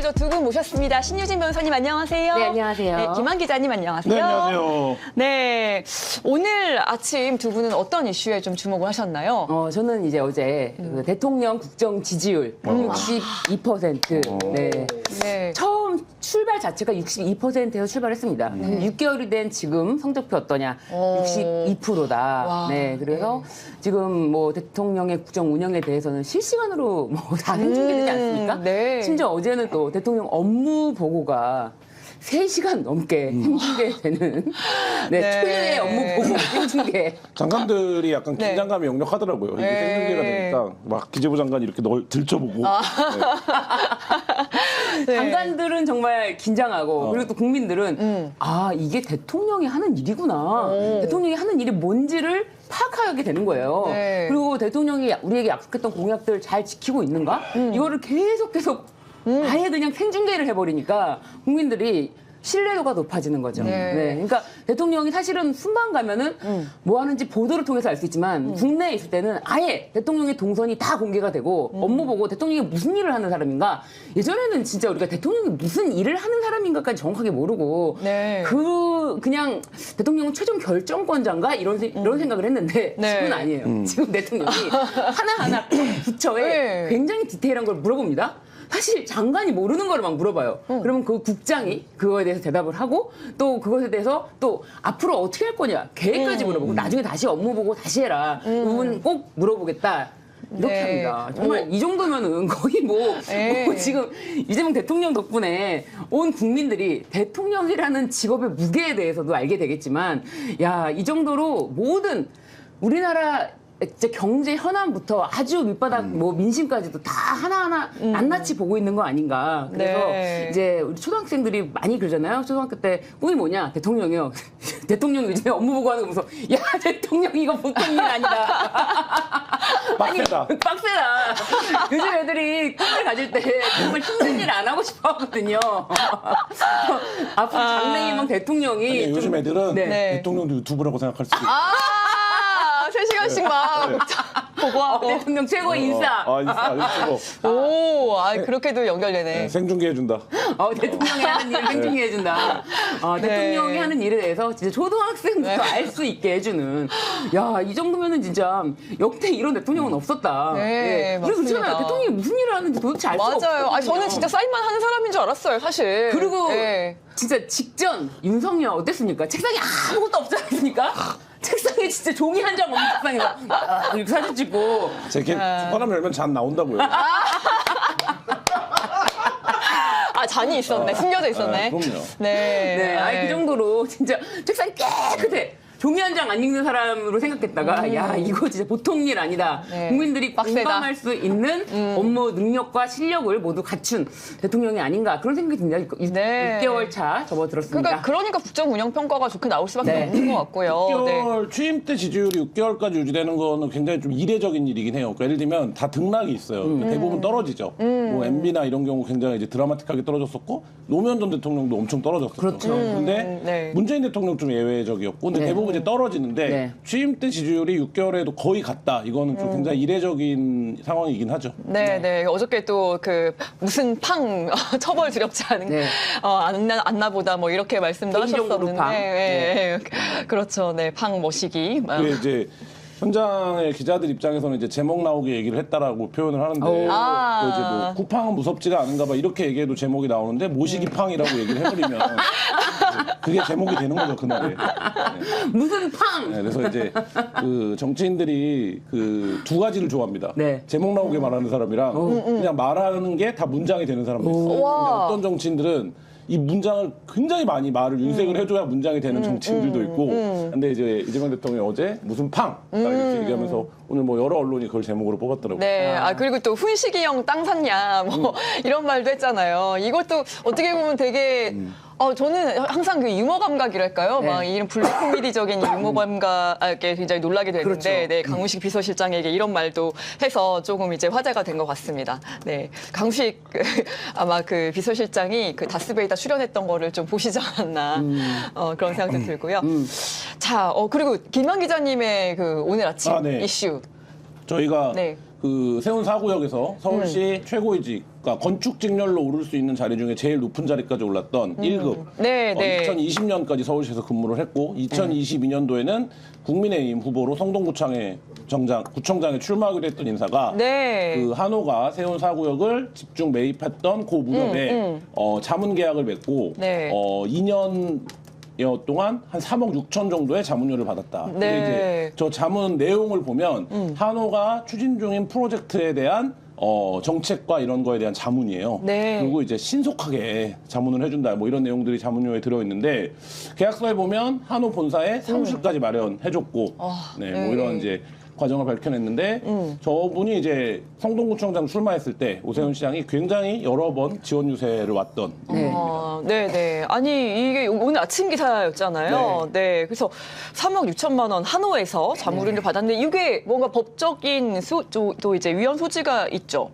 이슈죠. 두 분 모셨습니다. 신유진 변호사님 안녕하세요. 네, 안녕하세요. 네, 김한 기자님 안녕하세요. 네, 안녕하세요. 네, 오늘 아침 두 분은 어떤 이슈에 좀 주목을 하셨나요? 저는 이제 어제 그 대통령 국정 지지율 62%. 네. 네. 처음 출발 자체가 62%에서 출발했습니다. 6개월이 된 지금 성적표 어떠냐? 62%다. 와. 네, 그래서 지금 뭐 대통령의 국정 운영에 대해서는 실시간으로 뭐 다 생중계되지 않습니까? 네. 심지어 어제는 또 대통령 업무 보고가 3시간 넘게 생중계되는 네. 초유의 업무 보고 생중계. 장관들이 약간 네. 긴장감이 역력하더라고요. 이게 네. 생중계가 되니까 막 기재부 장관이 이렇게 널 들춰보고. 네. 장관들은 정말 긴장하고 그리고 또 국민들은 아 이게 대통령이 하는 일이구나. 대통령이 하는 일이 뭔지를 파악하게 되는 거예요. 네. 그리고 대통령이 우리에게 약속했던 공약들 잘 지키고 있는가? 이거를 계속 아예 그냥 생중계를 해버리니까 국민들이 신뢰도가 높아지는 거죠. 네. 네. 그러니까 대통령이 사실은 순방 가면은 뭐 하는지 보도를 통해서 알 수 있지만 국내에 있을 때는 아예 대통령의 동선이 다 공개가 되고 업무 보고 대통령이 무슨 일을 하는 사람인가. 예전에는 진짜 우리가 대통령이 무슨 일을 하는 사람인가까지 정확하게 모르고 네. 그냥 대통령은 최종 결정권자인가 이런 생각을 했는데 네. 지금은 아니에요. 지금 대통령이 하나하나 부처에 네. 굉장히 디테일한 걸 물어봅니다. 사실 장관이 모르는 거를 막 물어봐요. 그러면 그 국장이 그거에 대해서 대답을 하고 또 그것에 대해서 또 앞으로 어떻게 할 거냐 계획까지 물어보고 나중에 다시 업무 보고 다시 해라. 그 부분 꼭 물어보겠다. 이렇게 네. 합니다. 정말 이 정도면은 거의 네. 뭐 지금 이재명 대통령 덕분에 온 국민들이 대통령이라는 직업의 무게에 대해서도 알게 되겠지만 야, 이 정도로 모든 우리나라 이제 경제 현안부터 아주 밑바닥 뭐 민심까지도 다 하나하나 낱낱이 보고 있는 거 아닌가. 그래서 네. 이제 우리 초등학생들이 많이 그러잖아요. 초등학교 때 꿈이 뭐냐? 대통령이요. 대통령이 요즘에 업무 보고하는 거 보면서 야 대통령 이거 보통 일 아니다. 빡세다. 아니, 빡세다. 요즘 애들이 꿈을 가질 때 정말 힘든 일 안 하고 싶어 하거든요. 앞으로 장래희망 대통령이 아니, 요즘 애들은 네. 대통령도 유튜브라고 생각할 수도 있고. 3시간씩 막 네. 보고하고. 대통령 최고 인싸. 인싸, 유튜버. 오, 그렇게도 연결되네. 네, 생중계해준다. 대통령이 하는 일을 생중계해준다. 대통령이 네. 하는 일에 대해서 진짜 초등학생부터 알 수 있게 해주는. 야, 이 정도면은 진짜 역대 이런 대통령은 없었다. 네, 그래서 맞습니다. 그렇잖아요. 대통령이 무슨 일을 하는지 도대체 알 수가 없어요. 맞아요. 아, 저는 진짜 사인만 하는 사람인 줄 알았어요, 사실. 그리고 네. 진짜 직전 윤석열 어땠습니까? 책상에 아무것도 없지 않습니까? 책상에 진짜 종이 한 장 없는 책상에 막 이렇게 사진 찍고. 제걔 숟가락 열면 잔 나온다고요. 잔이 있었네. 숨겨져 있었네. 그럼요. 네. 네, 아이 그 정도로 진짜 책상이 깨끗해. 종이 한 장 안 읽는 사람으로 생각했다가 야 이거 진짜 보통 일 아니다. 네. 국민들이 빡세다. 공감할 수 있는 업무 능력과 실력을 모두 갖춘 대통령이 아닌가 그런 생각이 듭니다. 네. 6개월 차 접어들었습니다. 그러니까 국정 운영 평가가 좋게 나올 수밖에 네. 없는 것 같고요. 네. 6개월 취임 때 지지율이 6개월까지 유지되는 거는 굉장히 좀 이례적인 일이긴 해요. 그러니까 예를 들면 다 등락이 있어요. 대부분 떨어지죠. 뭐 MB나 이런 경우 굉장히 이제 드라마틱하게 떨어졌었고 노무현 전 대통령도 엄청 떨어졌었죠. 그렇죠. 근데 네. 문재인 대통령 좀 예외적이었고 근데 네. 대부분 이제 떨어지는데 네. 취임 때 지지율이 6개월에도 거의 같다. 이거는 좀 굉장히 이례적인 상황이긴 하죠. 네. 어저께 또 그 무슨 팡 처벌 두렵지 않은 네. 안나보다 뭐 이렇게 말씀도 개인적으로 하셨었는데, 팡. 네. 그렇죠. 네, 팡 머시기. 그게 이제 현장의 기자들 입장에서는 이제 제목 나오게 얘기를 했다라고 표현을 하는데 또 이제 뭐 쿠팡은 무섭지가 않은가 봐 이렇게 얘기해도 제목이 나오는데 모시기팡이라고 얘기를 해버리면 그게 제목이 되는 거죠 그날에. 무슨 팡! 네, 그래서 이제 그 정치인들이 그 두 가지를 좋아합니다. 네. 제목 나오게 말하는 사람이랑 그냥 말하는 게 다 문장이 되는 사람도 있어요. 근데 어떤 정치인들은 이 문장을 굉장히 많이 말을 윤색을 해줘야 문장이 되는 정치인들도 있고 근데 이제 이재명 대통령이 어제 무슨 팡 이렇게 얘기하면서 오늘 뭐 여러 언론이 그걸 제목으로 뽑았더라고요. 네, 그리고 또 훈시기형 땅 샀냐, 뭐, 이런 말도 했잖아요. 이것도 어떻게 보면 되게, 저는 항상 그 유머 감각이랄까요? 네. 막 이런 블랙 코미디적인 유머 감각에 굉장히 놀라게 되는데, 그렇죠. 네, 강훈식 비서실장에게 이런 말도 해서 조금 이제 화제가 된 것 같습니다. 네, 강훈식 아마 그 비서실장이 그 다스베이다 출연했던 거를 좀 보시지 않았나, 그런 생각도 들고요. 자, 그리고 김한 기자님의 그 오늘 아침 네. 이슈. 저희가 네. 그 세운 4구역에서 서울시 최고위직과 그러니까 건축 직렬로 오를 수 있는 자리 중에 제일 높은 자리까지 올랐던 1급. 네, 네. 2020년까지 서울시에서 근무를 했고 2022년도에는 국민의힘 후보로 성동구청에 구청장에 출마하기로 했던 인사가 네. 그 한호가 세운 4구역을 집중 매입했던 그 무렵에 자문 계약을 맺고 네. 2년 여 동안 한 3억 6천 정도의 자문료를 받았다. 네. 근데 이제 저 자문 내용을 보면 한호가 추진 중인 프로젝트에 대한 정책과 이런 거에 대한 자문이에요. 네. 그리고 이제 신속하게 자문을 해준다. 뭐 이런 내용들이 자문료에 들어있는데 계약서에 보면 한호 본사에 사무실까지 마련해줬고, 네, 뭐 네. 이런 이제 과정을 밝혀냈는데 저분이 이제 성동구청장 출마했을 때 오세훈 시장이 굉장히 여러 번 지원 유세를 왔던 네. 네네. 아니, 이게 오늘 아침 기사였잖아요. 네. 그래서 3억 6천만 원 한호에서 자문료를 받았는데 이게 뭔가 법적인 또 이제 위헌 소지가 있죠.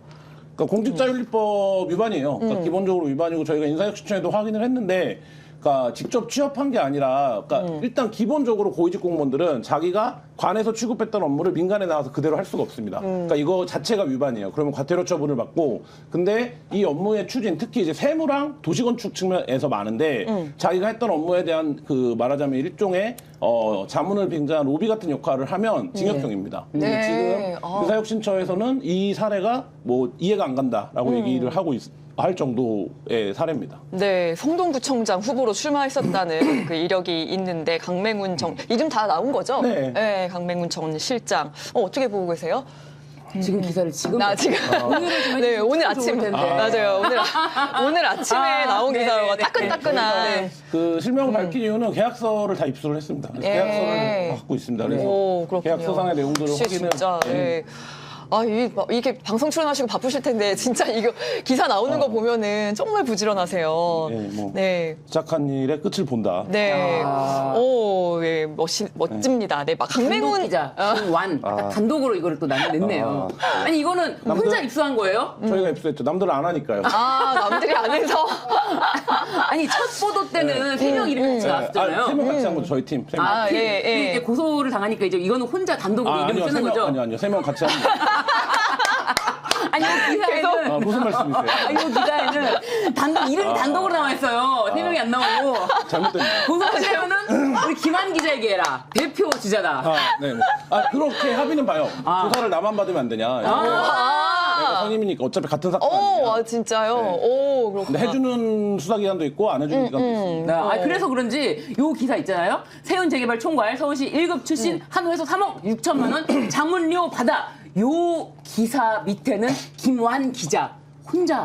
그러니까 공직자윤리법 위반이에요. 그러니까 기본적으로 위반이고 저희가 인사혁신처에도 확인을 했는데, 그러니까 직접 취업한 게 아니라, 그러니까 일단 기본적으로 고위직 공무원들은 자기가 관에서 취급했던 업무를 민간에 나와서 그대로 할 수가 없습니다. 그러니까 이거 자체가 위반이에요. 그러면 과태료 처분을 받고, 근데 이 업무의 추진, 특히 이제 세무랑 도시건축 측면에서 많은데, 자기가 했던 업무에 대한 그 말하자면 일종의 자문을 빙자한 로비 같은 역할을 하면 징역형입니다. 근데 네. 지금 인사혁신처에서는 이 사례가 뭐 이해가 안 간다라고 얘기를 하고 할 정도의 사례입니다. 네, 성동구청장 후보로 출마했었다는 그 이력이 있는데 강맹훈 이름 다 나온 거죠? 네. 강맹훈 전 실장. 어떻게 보고 계세요? 지금 기사를 지금 나 지금 오늘은 좀 네, 해주시면 오늘 참 아침 좋을 텐데. 맞아요. 오늘 아침에 나온 네네네. 기사가 따끈따끈한. 그 실명을 밝힌 이유는 계약서를 다 입수를 했습니다. 그래서 예. 계약서를 갖고 있습니다. 그래서 오, 그렇군요. 계약서상의 내용들을 혹시 확인을 진짜, 네. 아, 이게 방송 출연하시고 바쁘실 텐데 진짜 이거 기사 나오는 거 보면은 정말 부지런하세요. 네, 뭐. 네. 시작한 일의 끝을 본다. 네. 오, 예, 멋집니다. 네, 막 강맹훈 강맹훈 기자, 김완 딱 단독으로 이거를 또 냈네요. 아니 이거는 남들- 혼자 입수한 거예요? 저희가 입수했죠. 남들은 안 하니까요. 남들이 안 해서. 아니 첫 보도 때는 세 명 이름이 같이 나왔잖아요. 3명 같이 한 거죠. 저희 팀. 3명. 아, 그- 예, 예. 이제 고소를 당하니까 이제 이거는 혼자 단독으로 이름을 아니요. 쓰는 거죠? 아니요. 3명 같이 합니다. 아니 이 기사에는 무슨 말씀이세요? 이 기사에는 이름이 단독으로 나와 있어요. 세 명이 안 나오고 잘못됩니다. 고소하시려면은 우리 김한 기자에게 해라. 대표 주자다. 네. 그렇게 합의는 봐요. 조사를 나만 받으면 안 되냐. 내가 선임이니까 어차피 같은 사건 아니냐. 아, 진짜요? 네. 오, 그렇구나. 근데 해주는 수사기관도 있고 안 해주는 기관도 있습니다. 네, 그래서 그런지 요 기사 있잖아요. 세운 재개발 총괄 서울시 1급 출신 한우에서 3억 6천만 원 자문료 받아. 요 기사 밑에는 김완 기자 혼자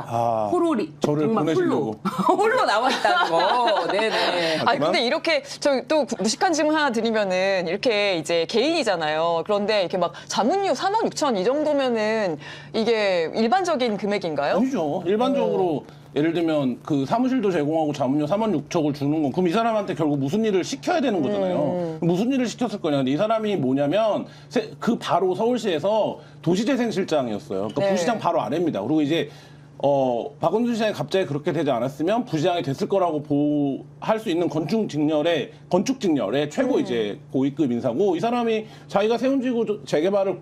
호로리 저를 정말 보내시려고. 홀로 나와 있다는 거. 네네. 아니 근데 이렇게 저 또 무식한 질문 하나 드리면은 이렇게 이제 개인이잖아요. 그런데 이렇게 막 자문료 3억 6천 이 정도면은 이게 일반적인 금액인가요? 아니죠. 일반적으로 예를 들면 그 사무실도 제공하고 자문료 3억 6천을 주는 건 그럼 이 사람한테 결국 무슨 일을 시켜야 되는 거잖아요. 무슨 일을 시켰을 거냐. 근데 이 사람이 뭐냐면 그 바로 서울시에서 도시재생실장이었어요. 그러니까 네. 부시장 바로 아래입니다. 그리고 이제 박원순 시장이 갑자기 그렇게 되지 않았으면 부시장이 됐을 거라고 할 수 있는 건축 직렬의 최고 이제 고위급 인사고 이 사람이 자기가 세운 지구 재개발을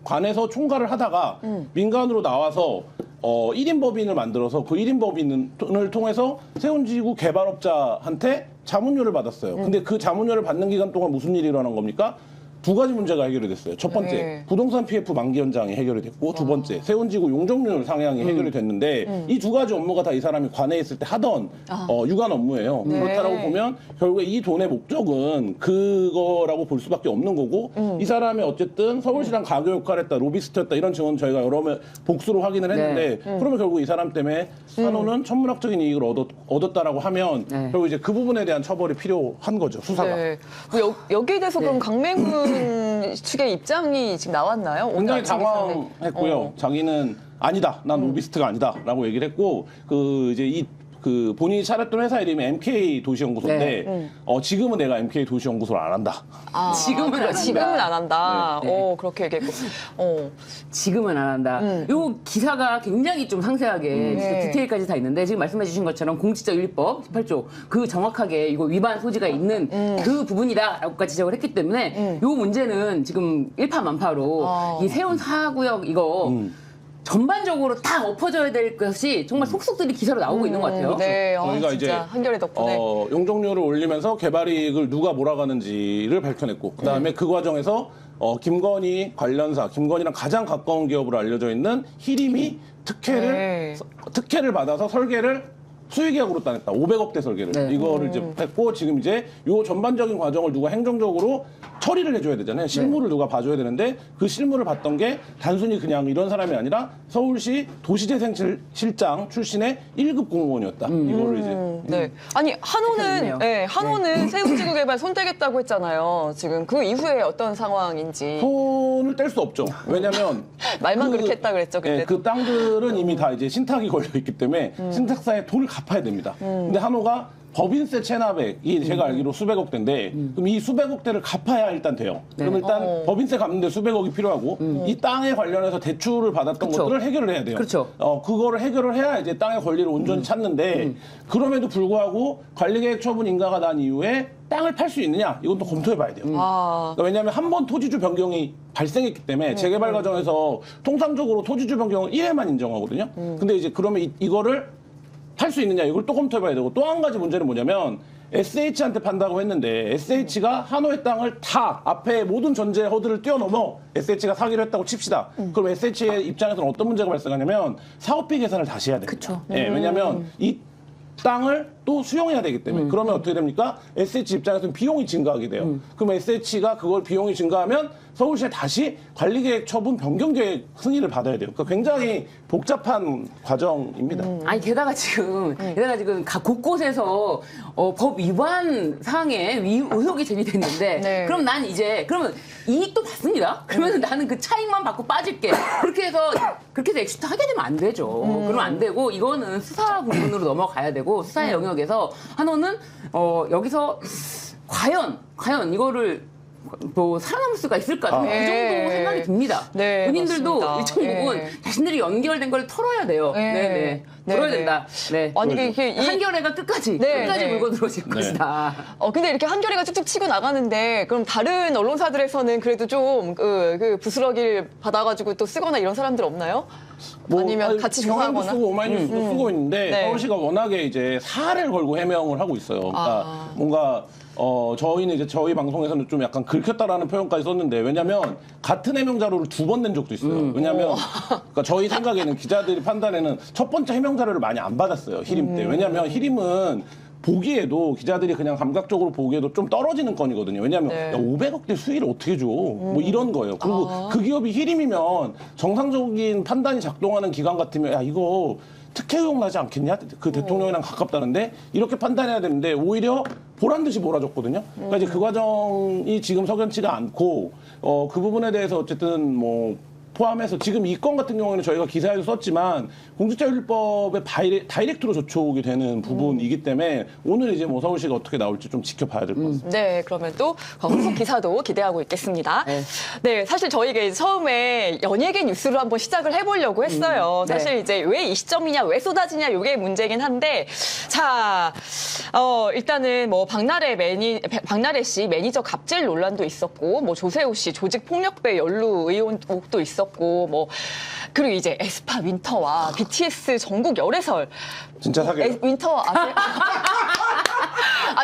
관에서 총괄을 하다가 민간으로 나와서 1인 법인을 만들어서 그 1인 법인을 통해서 세운지구 개발업자한테 자문료를 받았어요. 근데 그 자문료를 받는 기간 동안 무슨 일이 일어난 겁니까? 두 가지 문제가 해결이 됐어요. 첫 번째, 네. 부동산 PF 만기 연장이 해결이 됐고, 두 번째, 세운지구 용적률 상향이 해결이 됐는데, 이 두 가지 업무가 다 이 사람이 관에 있을 때 하던 유관 업무예요. 네. 그렇다라고 보면 결국에 이 돈의 목적은 그거라고 볼 수밖에 없는 거고, 이 사람이 어쨌든 서울시랑 가교 역할을 했다, 로비스트였다 이런 증언 저희가 여러 번 복수로 확인을 했는데, 그러면 결국 이 사람 때문에 한호는 천문학적인 이익을 얻었다라고 하면 결국 이제 그 부분에 대한 처벌이 필요한 거죠, 수사가. 네. 뭐 여기에 대해서 그럼 강맹훈 측의 입장이 지금 나왔나요? 오늘 굉장히 아침 기사에. 당황했고요. 자기는 아니다. 난 로비스트가 아니다라고 얘기를 했고 이제 본인이 차렸던 회사 이름이 MK 도시연구소인데 지금은 내가 MK 도시연구소를 안 한다. 지금은 안 한다. 지금은 안 한다. 네. 그렇게 얘기했고. 지금은 안 한다. 요 기사가 굉장히 좀 상세하게 진짜 디테일까지 다 있는데 지금 말씀해 주신 것처럼 공직자윤리법 18조 그 정확하게 이거 위반 소지가 있는 그 부분이다라고까지 지적을 했기 때문에 요 문제는 지금 일파만파로 이 세운 4구역 이거 전반적으로 다 엎어져야 될 것이 정말 속속들이 기사로 나오고 있는 것 같아요. 네, 저희가 진짜 이제 한겨레 덕분에. 용적률을 올리면서 개발이익을 누가 몰아가는지를 밝혀냈고 그다음에 그 과정에서 김건희 관련사, 김건희랑 가장 가까운 기업으로 알려져 있는 히림이 특혜를 받아서 설계를 수의계약으로 따냈다. 500억대 설계를. 네. 이거를 이제 했고 지금 이제 요 전반적인 과정을 누가 행정적으로 처리를 해줘야 되잖아요. 실무를 누가 봐줘야 되는데 그 실무를 봤던 게 단순히 그냥 이런 사람이 아니라 서울시 도시재생실장 출신의 1급 공무원이었다. 이거를 이제 네. 아니 한호는 밝혀졌네요. 한호는 세우지구 개발 손대겠다고 했잖아요. 지금 그 이후에 어떤 상황인지 손을 뗄 수 없죠. 왜냐면 말만 그렇게 했다 그랬죠, 그때도. 그 땅들은 이미 다 이제 신탁이 걸려 있기 때문에 신탁사에 돈을 갚아야 됩니다. 근데 한호가 법인세 체납액이 제가 알기로 수백억대인데 그럼 이 수백억대를 갚아야 일단 돼요. 그럼 일단 법인세 갚는데 수백억이 필요하고 이 땅에 관련해서 대출을 받았던 그쵸. 것들을 해결을 해야 돼요. 그렇죠. 그거를 해결을 해야 이제 땅의 권리를 온전히 찾는데 그럼에도 불구하고 관리계획 처분 인가가 난 이후에 땅을 팔 수 있느냐 이건 또 검토해 봐야 돼요. 그러니까 왜냐하면 한 번 토지주 변경이 발생했기 때문에 재개발 과정에서 통상적으로 토지주 변경을 1회만 인정하거든요. 근데 이제 그러면 이거를 할 수 있느냐 이걸 또 검토해봐야 되고 또 한 가지 문제는 뭐냐면 SH한테 판다고 했는데 SH가 한호의 땅을 다 앞에 모든 전제 허들을 뛰어넘어 SH가 사기로 했다고 칩시다. 그럼 SH의 입장에서는 어떤 문제가 발생하냐면 사업비 계산을 다시 해야 됩니다. 그쵸. 예, 왜냐하면 이 땅을 또 수용해야 되기 때문에 그러면 어떻게 됩니까? SH 입장에서는 비용이 증가하게 돼요. 그럼 SH가 그걸 비용이 증가하면 서울시에 다시 관리계획 처분 변경계획 승인을 받아야 돼요. 그러니까 굉장히 복잡한 과정입니다. 아니 게다가 지금 각 곳곳에서 법 위반 사항에 의혹이 제기됐는데 네. 그럼 난 이제 그러면 이익도 받습니다. 그러면 나는 그 차익만 받고 빠질게. 그렇게 해서 엑시트 하게 되면 안 되죠. 그러면 안 되고 이거는 수사 부분으로 넘어가야 되고 수사의 영역에서 한호는 여기서 과연 이거를 뭐 살아남을 수가 있을까? 그 네. 정도 생각이 듭니다. 네, 본인들도 맞습니다. 일정 부분 네. 자신들이 연결된 걸 털어야 돼요. 네. 네네. 네, 털어야 네. 된다. 네. 아니 이게 한겨레가 끝까지 네, 네. 물고 들어오실 네. 것이다. 근데 이렇게 한겨레가 쭉쭉 치고 나가는데 그럼 다른 언론사들에서는 그래도 좀 그 부스러기를 받아가지고 또 쓰거나 이런 사람들 없나요? 아니면 같이 경향도 조사하거나? 쓰고 오마이뉴스도 쓰고 있는데 네. 서울시가 워낙에 이제 사활을 걸고 해명을 하고 있어요. 그러니까 뭔가 저희는 이제 저희 방송에서는 좀 약간 긁혔다라는 표현까지 썼는데 왜냐면 같은 해명 자료를 2번 낸 적도 있어요. 왜냐면 그러니까 저희 생각에는 기자들이 판단에는 첫 번째 해명 자료를 많이 안 받았어요. 히림 때. 왜냐면 히림은 보기에도 기자들이 그냥 감각적으로 보기에도 좀 떨어지는 건이거든요. 왜냐하면 네. 야, 500억대 수익을 어떻게 줘? 뭐 이런 거예요. 그리고 그 기업이 히림이면 정상적인 판단이 작동하는 기관 같으면 야 이거 특혜 의혹 나지 않겠냐? 그 대통령이랑 가깝다는데 이렇게 판단해야 되는데 오히려 보란 듯이 몰아줬거든요. 그러니까 이제 그 과정이 지금 석연치가 않고 그 부분에 대해서 어쨌든 뭐 포함해서 지금 이 건 같은 경우에는 저희가 기사에도 썼지만 공직자윤리법의 다이렉트로 접촉이 되는 부분이기 때문에 오늘 이제 뭐 서울시가 어떻게 나올지 좀 지켜봐야 될 것 같습니다. 네, 그러면 또 후속 기사도 기대하고 있겠습니다. 네, 사실 저희가 이제 처음에 연예계 뉴스로 한번 시작을 해보려고 했어요. 네. 사실 이제 왜 이 시점이냐, 왜 쏟아지냐, 이게 문제긴 한데, 자, 일단은 뭐 박나래 씨 매니저 갑질 논란도 있었고, 뭐 조세호 씨 조직 폭력배 연루 의혹도 있었고, 뭐 그리고 이제 에스파 윈터와 BTS 전국 열애설. 진짜 사겨요? 윈터 아세요?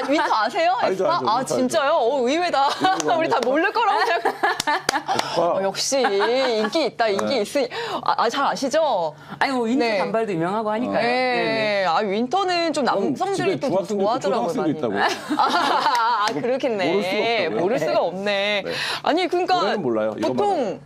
윈터 아세요? 알죠, 에스파? 알죠. 윈터 진짜요? 의외다. 우리 다 모를 거라고 생각. 에스파. 역시 인기 있다, 인기 있으니. 잘 아시죠? 아니 뭐 인기 네. 단발도 유명하고 하니까요. 네. 윈터는 좀 남성들이 집에 또 중학생도 있고 좋아하더라고요. 초등학생도 많이. 있다고. 그렇겠네. 모를 수가 없다고요? 모를 수가 없네. 네. 아니, 그러니까. 노래는 몰라요. 이것만 보통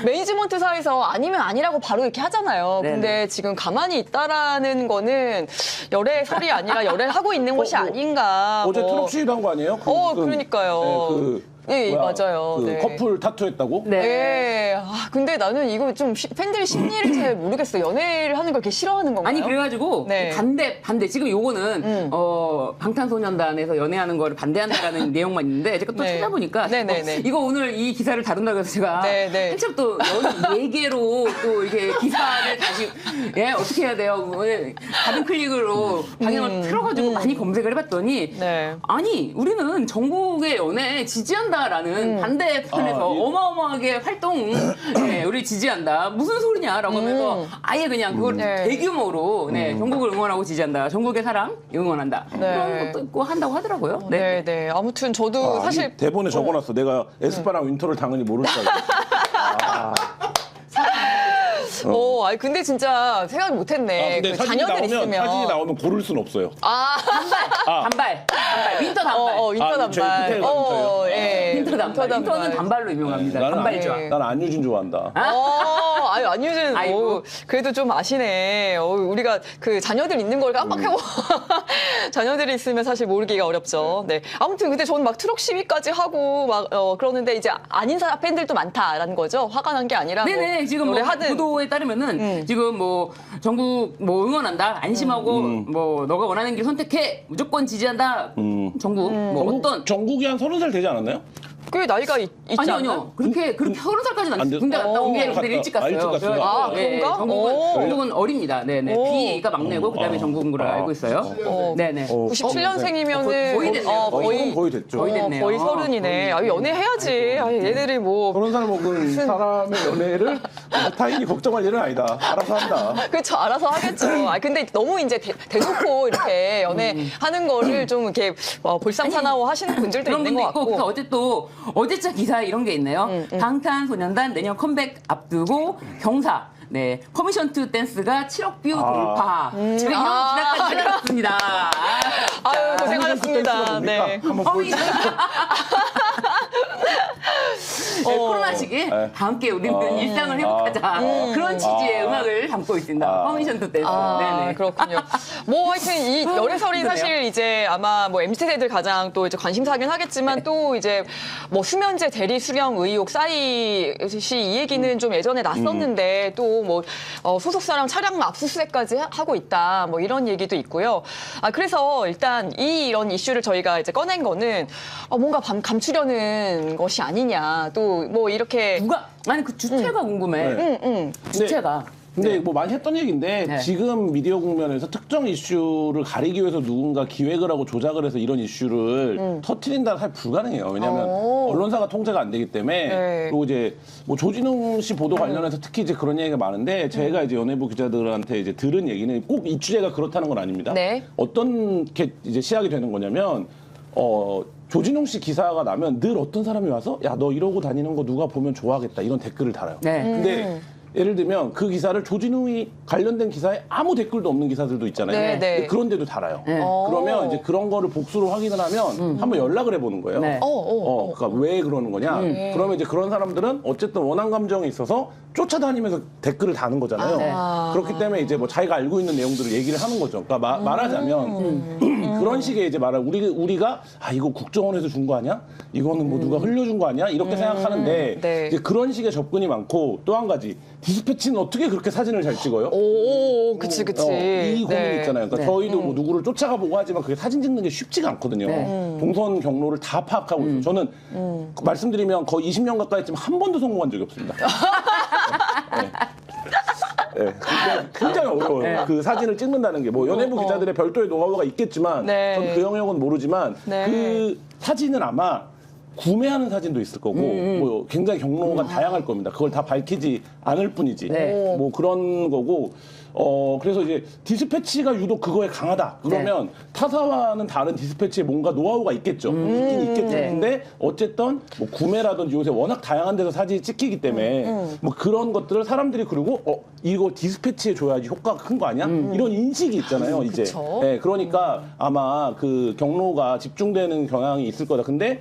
매니지먼트사에서 아니면 아니라고 바로 이렇게 하잖아요. 네네. 근데 지금 가만히 있다라는 거는 열애설이 아니라 열애를 하고 있는 것이 뭐, 아닌가. 어제 뭐. 트럭 시위도 한 거 아니에요? 그러니까요. 네, 맞아요. 그 네. 커플 타투했다고? 네. 네. 근데 나는 이거 좀 팬들의 심리를 잘 모르겠어요. 연애를 하는 걸 이렇게 싫어하는 건가요? 아니 그래가지고 네. 반대 지금 요거는 방탄소년단에서 연애하는 거를 반대한다라는 내용만 있는데 제가 또 네. 찾아보니까 네네네. 이거 오늘 이 기사를 다룬다고 해서 제가 네네. 한참 또 예계로 또 이게 기사를 다시 어떻게 해야 돼요? 다른 클릭으로 방향을 틀어가지고 많이 검색을 해봤더니 네. 아니 우리는 전국의 연애 지지한다 지지한다라는 반대편에서 어마어마하게 활동, 네, 우리 지지한다. 무슨 소리냐라고 하면서 아예 그냥 그걸 네. 대규모로 네, 전국을 응원하고 지지한다. 전국의 사랑 응원한다. 네. 그런 것도 있고 한다고 하더라고요. 네, 네. 아무튼 저도 사실 이 대본에 적어놨어. 내가 에스파랑 윈터를 당연히 모를 줄 알고. 아니 근데 진짜 생각 못했네. 근데 그 사진이 자녀들 있으면 사진이 나오면 고를 순 없어요. 단발. 윈터 단발. 윈터 저희 단발. 끝에 가는 예. 윈터 단발. 윈터는 단발로 유명합니다. 나는 단발좌. 난 안유진 좋아한다. 아유, 안유진, 아이고. 그래도 좀 아시네. 우리가 그 자녀들 있는 걸 깜빡하고. 자녀들이 있으면 사실 모르기가 어렵죠. 네. 아무튼 근데 저는 막 트럭 시위까지 하고 막, 그러는데 이제 아닌 팬들도 많다라는 거죠. 화가 난 게 아니라. 네네. 뭐 지금 뭐 노래하든. 보도에 따르면은 지금 뭐 전국 뭐 응원한다. 안심하고 뭐 너가 원하는 길 선택해. 무조건 지지한다. 전국 뭐 어떤 전국이 한 30살 되지 않았나요? 꽤 나이가 있지 아니요, 않나? 아니요. 그렇게 30살까지는 안 안 돼. 됐어요. 군대 갔다 온 게 갔다. 군대를 일찍 일찍 갔어요. 갔어요. 아, 네, 그런가? 전국은 어립니다. 네네. B가 막내고 그다음에 전국인 걸로 알고 있어요. 네네. 97년생이면은 거의 됐네요. 거의 됐죠. 거의 됐네요. 거의 서른이네. 아, 연애해야지. 아, 얘네들이 뭐. 30살 먹은 사람의 연애를 타인이 걱정할 일은 아니다. 알아서 한다. 그렇죠. 알아서 하겠죠. 아 근데 너무 이제 대놓고 이렇게 연애하는 거를 좀 이렇게 볼상사나워 하시는 분들도 그런 있는 분도 것 있고, 같고. 어제 또 어제자 기사에 이런 게 있네요. 방탄소년단 내년 컴백 앞두고 경사. 네, 퍼미션 투 댄스가 7억 뷰 돌파. 이런 기사까지 들어갔습니다. 아유 고생하셨습니다. 네. 한번 보여주세요. 코로나 시기 다 함께 우리는 일상을 회복하자. 그런 취지의 음악을 담고 있습니다. 퍼미션 투 댄스. 네네. 그렇군요. 뭐 하여튼 이 열애설이 사실 이제 아마 뭐 MZ세대들 가장 또 이제 관심사긴 하겠지만 또 이제 뭐 수면제 대리 수령 의혹 사이시 이 얘기는 좀 예전에 났었는데 또 뭐 소속사랑 차량 압수수색까지 하고 있다. 뭐 이런 얘기도 있고요. 그래서 일단 이런 이슈를 저희가 이제 꺼낸 거는 뭔가 감추려는 것이 아니냐. 또 뭐 이렇게 누가 아니 그 주체가 궁금해. 네. 주체가. 근데 뭐 많이 했던 얘기인데 네. 지금 미디어 국면에서 특정 이슈를 가리기 위해서 누군가 기획을 하고 조작을 해서 이런 이슈를 터트린다는 사실 불가능해요. 왜냐하면 언론사가 통제가 안 되기 때문에 네. 그리고 이제 뭐 조진웅 씨 보도 관련해서 특히 이제 그런 얘기가 많은데 제가 이제 연예부 기자들한테 이제 들은 얘기는 꼭 이 주제가 그렇다는 건 아닙니다. 네. 어떤 게 이제 시작이 되는 거냐면 조진웅 씨 기사가 나면 늘 어떤 사람이 와서 야 너 이러고 다니는 거 누가 보면 좋아하겠다 이런 댓글을 달아요. 네. 근데 예를 들면 그 기사를 조진웅이 관련된 기사에 아무 댓글도 없는 기사들도 있잖아요. 네, 네. 근데 그런데도 달아요. 네. 그러면 이제 그런 거를 복수로 확인을 하면 한번 연락을 해보는 거예요. 네. 그러니까 왜 그러는 거냐. 그러면 이제 그런 사람들은 어쨌든 원한 감정이 있어서 쫓아다니면서 댓글을 다는 거잖아요. 네. 그렇기 때문에 이제 뭐 자기가 알고 있는 내용들을 얘기를 하는 거죠. 그러니까 말하자면 그런 식의 이제 우리가 이거 국정원에서 준 거 아니야? 이거는 뭐 누가 흘려준 거 아니야? 이렇게 생각하는데 네. 이제 그런 식의 접근이 많고 또 한 가지 디스패치는 어떻게 그렇게 사진을 잘 찍어요? 오, 그치. 이 고민 네. 있잖아요. 그러니까 네. 저희도 뭐 누구를 쫓아가 보고 하지만 그게 사진 찍는 게 쉽지가 않거든요. 네. 동선 경로를 다 파악하고 있어요. 저는 말씀드리면 거의 20년 가까이 했지만 한 번도 성공한 적이 없습니다. 네. 굉장히 어려워요. 네. 그 사진을 찍는다는 게 뭐 연예부 기자들의 별도의 노하우가 있겠지만 네. 전 그 영역은 모르지만 네. 그 사진은 아마 구매하는 사진도 있을 거고 뭐 굉장히 경로가 다양할 겁니다. 그걸 다 밝히지 않을 뿐이지. 네. 뭐 그런 거고 그래서 이제 디스패치가 유독 그거에 강하다. 그러면 타사와는 다른 디스패치에 뭔가 노하우가 있겠죠. 있긴 있겠죠. 네. 근데 어쨌든 뭐 구매라든지 요새 워낙 다양한 데서 사진이 찍히기 때문에 뭐 그런 것들을 사람들이 그리고 이거 디스패치에 줘야지 효과가 큰 거 아니야? 이런 인식이 있잖아요. 이제. 그쵸. 네, 그러니까 아마 그 경로가 집중되는 경향이 있을 거다. 근데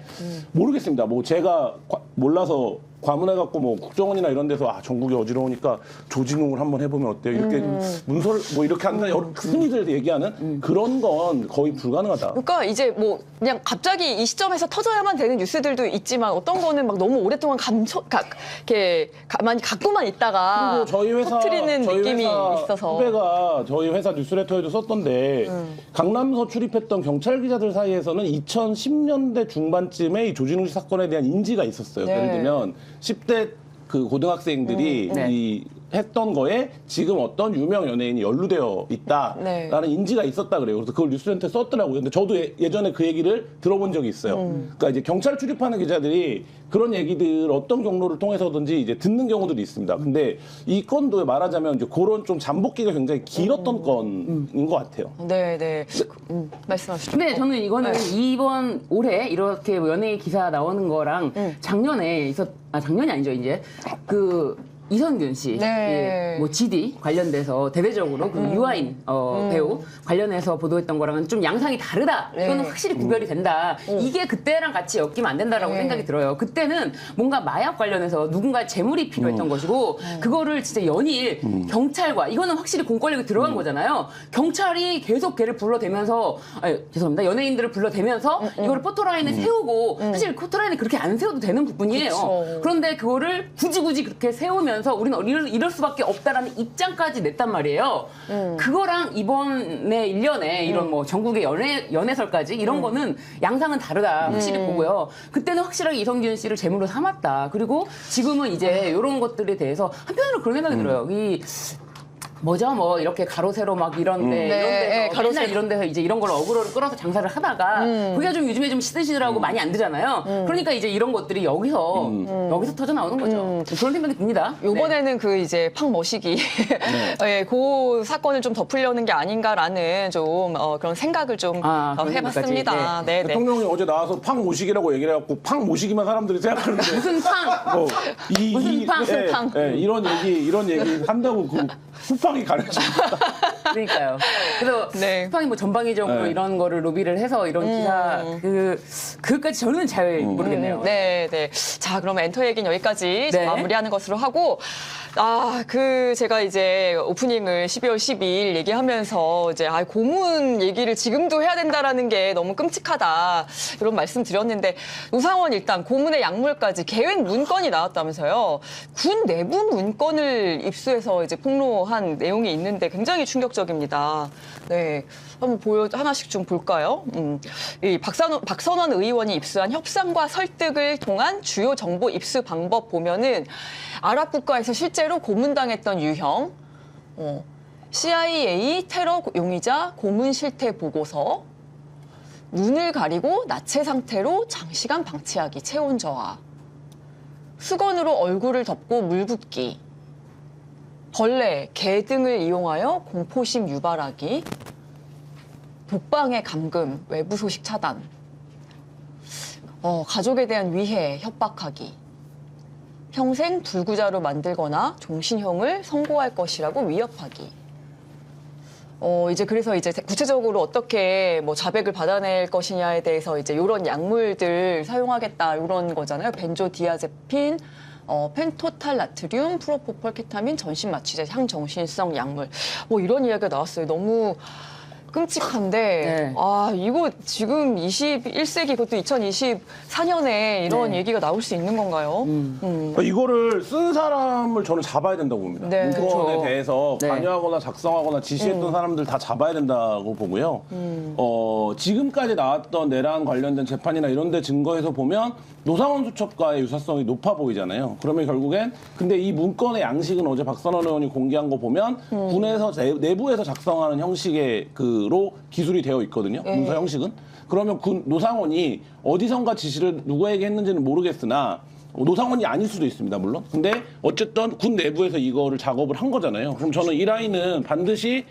모르겠습니다. 뭐 제가 몰라서 과문해갖고 뭐 국정원이나 이런 데서 전국이 어지러우니까 조진웅을 한번 해보면 어때요? 이렇게 문서를 뭐 이렇게 하는 흔히들 얘기하는 그런 건 거의 불가능하다. 그러니까 이제 뭐 그냥 갑자기 이 시점에서 터져야만 되는 뉴스들도 있지만 어떤 거는 막 너무 오랫동안 이렇게 가만히 갖고만 있다가 그리고 저희 회사 터트리는 저희 느낌이 회사 있어서 후배가 저희 회사 뉴스레터에도 썼던데 강남서 출입했던 경찰 기자들 사이에서는 2010년대 중반쯤에 이 조진웅 씨 사건에 대한 인지가 있었어요. 네. 예를 들면 10대 그 고등학생들이 네. 이 했던 거에 지금 어떤 유명 연예인이 연루되어 있다라는 네. 인지가 있었다 그래요. 그래서 그걸 뉴스렌터에 썼더라고요. 근데 저도 예전에 그 얘기를 들어본 적이 있어요. 그러니까 이제 경찰 출입하는 기자들이 그런 얘기들 어떤 경로를 통해서든지 이제 듣는 경우들이 있습니다. 근데 이 건도 말하자면 이제 그런 좀 잠복기가 굉장히 길었던 건인 것 같아요. 네, 네. 말씀하시죠. 근데 저는 이거는 이번 올해 이렇게 연예인 기사 나오는 거랑 작년에 작년이 아니죠, 이제. 이선균 씨, 네. 뭐 GD 관련돼서 대대적으로 그 유아인 배우 관련해서 보도했던 거랑은 좀 양상이 다르다. 네. 이거는 확실히 구별이 된다. 이게 그때랑 같이 엮이면 안 된다라고 네. 생각이 들어요. 그때는 뭔가 마약 관련해서 누군가 재물이 필요했던 것이고 그거를 진짜 연일 경찰과 이거는 확실히 공권력이 들어간 거잖아요. 경찰이 계속 걔를 불러대면서 죄송합니다. 연예인들을 불러대면서 이거를 포토라인에 세우고 사실 포토라인에 그렇게 안 세워도 되는 부분이에요. 그쵸. 그런데 그거를 굳이 그렇게 세우면서 우리는 이럴 수밖에 없다라는 입장까지 냈단 말이에요. 그거랑 이번에 1년에 이런 뭐 전국의 연애설까지 이런 거는 양상은 다르다 확실히 보고요. 그때는 확실하게 이성균 씨를 제물로 삼았다. 그리고 지금은 이제 이런 것들에 대해서 한편으로 그런 생각이 들어요. 뭐죠? 뭐 이렇게 가로 세로 막 이런데 네, 이런 데서 네, 가로 맨날 세로. 이런 데서 이제 이런 걸 어그로를 끌어서 장사를 하다가 그게 좀 요즘에 좀 시들시들하고 많이 안 되잖아요. 그러니까 이제 이런 것들이 여기서 터져 나오는 거죠. 그런 생각이 듭니다. 요번에는 그 이제 팡머시기 예, 그 사건을 좀 덮으려는 게 아닌가라는 좀 그런 생각을 좀 그런 해봤습니다. 네, 네. 대통령이 어제 나와서 팡 모시기라고 얘기를 해갖고 팡 모시기만 사람들이 생각하는데 무슨 팡? 무슨 팡? 무슨 팡? 이런 얘기 한다고 그 후팡이 가르칩니다. 그러니까요. 그래서 네. 쿠팡이 뭐 전방위적으로 네. 이런 거를 로비를 해서 이런 기사 그까지 저는 잘 모르겠네요. 네, 네. 자, 그러면 엔터 얘기는 여기까지 네. 마무리하는 것으로 하고, 제가 이제 오프닝을 12월 12일 얘기하면서 이제 고문 얘기를 지금도 해야 된다라는 게 너무 끔찍하다. 이런 말씀 드렸는데, 노상원 일단 고문의 약물까지 계획 문건이 나왔다면서요. 군 내부 문건을 입수해서 이제 폭로한 내용이 있는데 굉장히 충격적입니다. 네. 한번 하나씩 좀 볼까요? 이 박선원 의원이 입수한 협상과 설득을 통한 주요 정보 입수 방법 보면은 아랍 국가에서 실제로 고문당했던 유형, CIA 테러 용의자 고문 실태 보고서, 눈을 가리고 나체 상태로 장시간 방치하기, 체온 저하, 수건으로 얼굴을 덮고 물 붓기, 벌레, 개 등을 이용하여 공포심 유발하기, 독방의 감금, 외부 소식 차단, 가족에 대한 위해, 협박하기, 평생 불구자로 만들거나 종신형을 선고할 것이라고 위협하기. 그래서 구체적으로 어떻게 뭐 자백을 받아낼 것이냐에 대해서 이제 이런 약물들 사용하겠다 이런 거잖아요. 벤조디아제핀, 펜토탈 나트륨, 프로포폴, 케타민, 전신 마취제, 향정신성 약물. 뭐 이런 이야기가 나왔어요. 너무 끔찍한데, 네. 이거 지금 21세기, 그것도 2024년에 이런 얘기가 나올 수 있는 건가요? 그러니까 이거를 쓴 사람을 저는 잡아야 된다고 봅니다. 네. 문건에 그렇죠. 대해서 네. 관여하거나 작성하거나 지시했던 사람들 다 잡아야 된다고 보고요. 지금까지 나왔던 내란 관련된 재판이나 이런 데 증거에서 보면 노상원 수첩과의 유사성이 높아 보이잖아요. 그러면 결국엔 근데 이 문건의 양식은 어제 박선원 의원이 공개한 거 보면 군에서 내부에서 작성하는 형식의 그로 기술이 되어 있거든요. 문서 형식은. 그러면 노상원이 어디선가 지시를 누구에게 했는지는 모르겠으나 노상원이 아닐 수도 있습니다, 물론. 근데 어쨌든 군 내부에서 이거를 작업을 한 거잖아요. 그럼 저는 이 라인은 반드시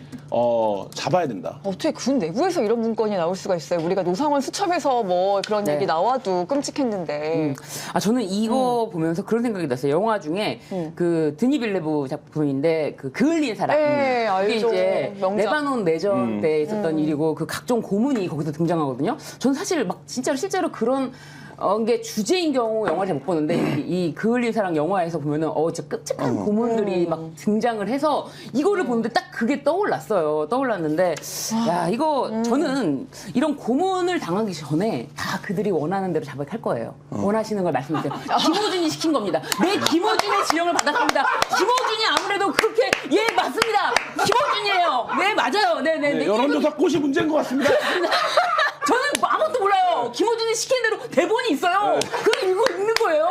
잡아야 된다. 어떻게 군 내부에서 이런 문건이 나올 수가 있어요? 우리가 노상원 수첩에서 뭐 그런 네. 얘기 나와도 끔찍했는데. 저는 이거 보면서 그런 생각이 났어요. 영화 중에 그 드니 빌레브 작품인데 그 그을린 사람. 네, 그게 알죠. 이제 명작. 레바논 내전 때 있었던 일이고 그 각종 고문이 거기서 등장하거든요. 저는 사실 막 실제로 그런 게 주제인 경우 영화를 잘 못 보는데 이 그을린 사랑 영화에서 보면은 진짜 끔찍한 고문들이 막 등장을 해서 이거를 보는데 딱 그게 떠올랐는데 야 이거 저는 이런 고문을 당하기 전에 다 그들이 원하는 대로 자백할 거예요. 원하시는 걸 말씀해주세요. 김호준이 시킨 겁니다. 네, 김호준의 지령을 받았습니다. 김호준이 아무래도 그렇게 맞습니다. 김호준이에요. 네, 맞아요. 네. 여론조사 꽃이 문제인 것 같습니다. 저는 아무것도 몰라요. 네. 김어준이 시킨 대로 대본이 있어요. 그걸 읽는 거예요.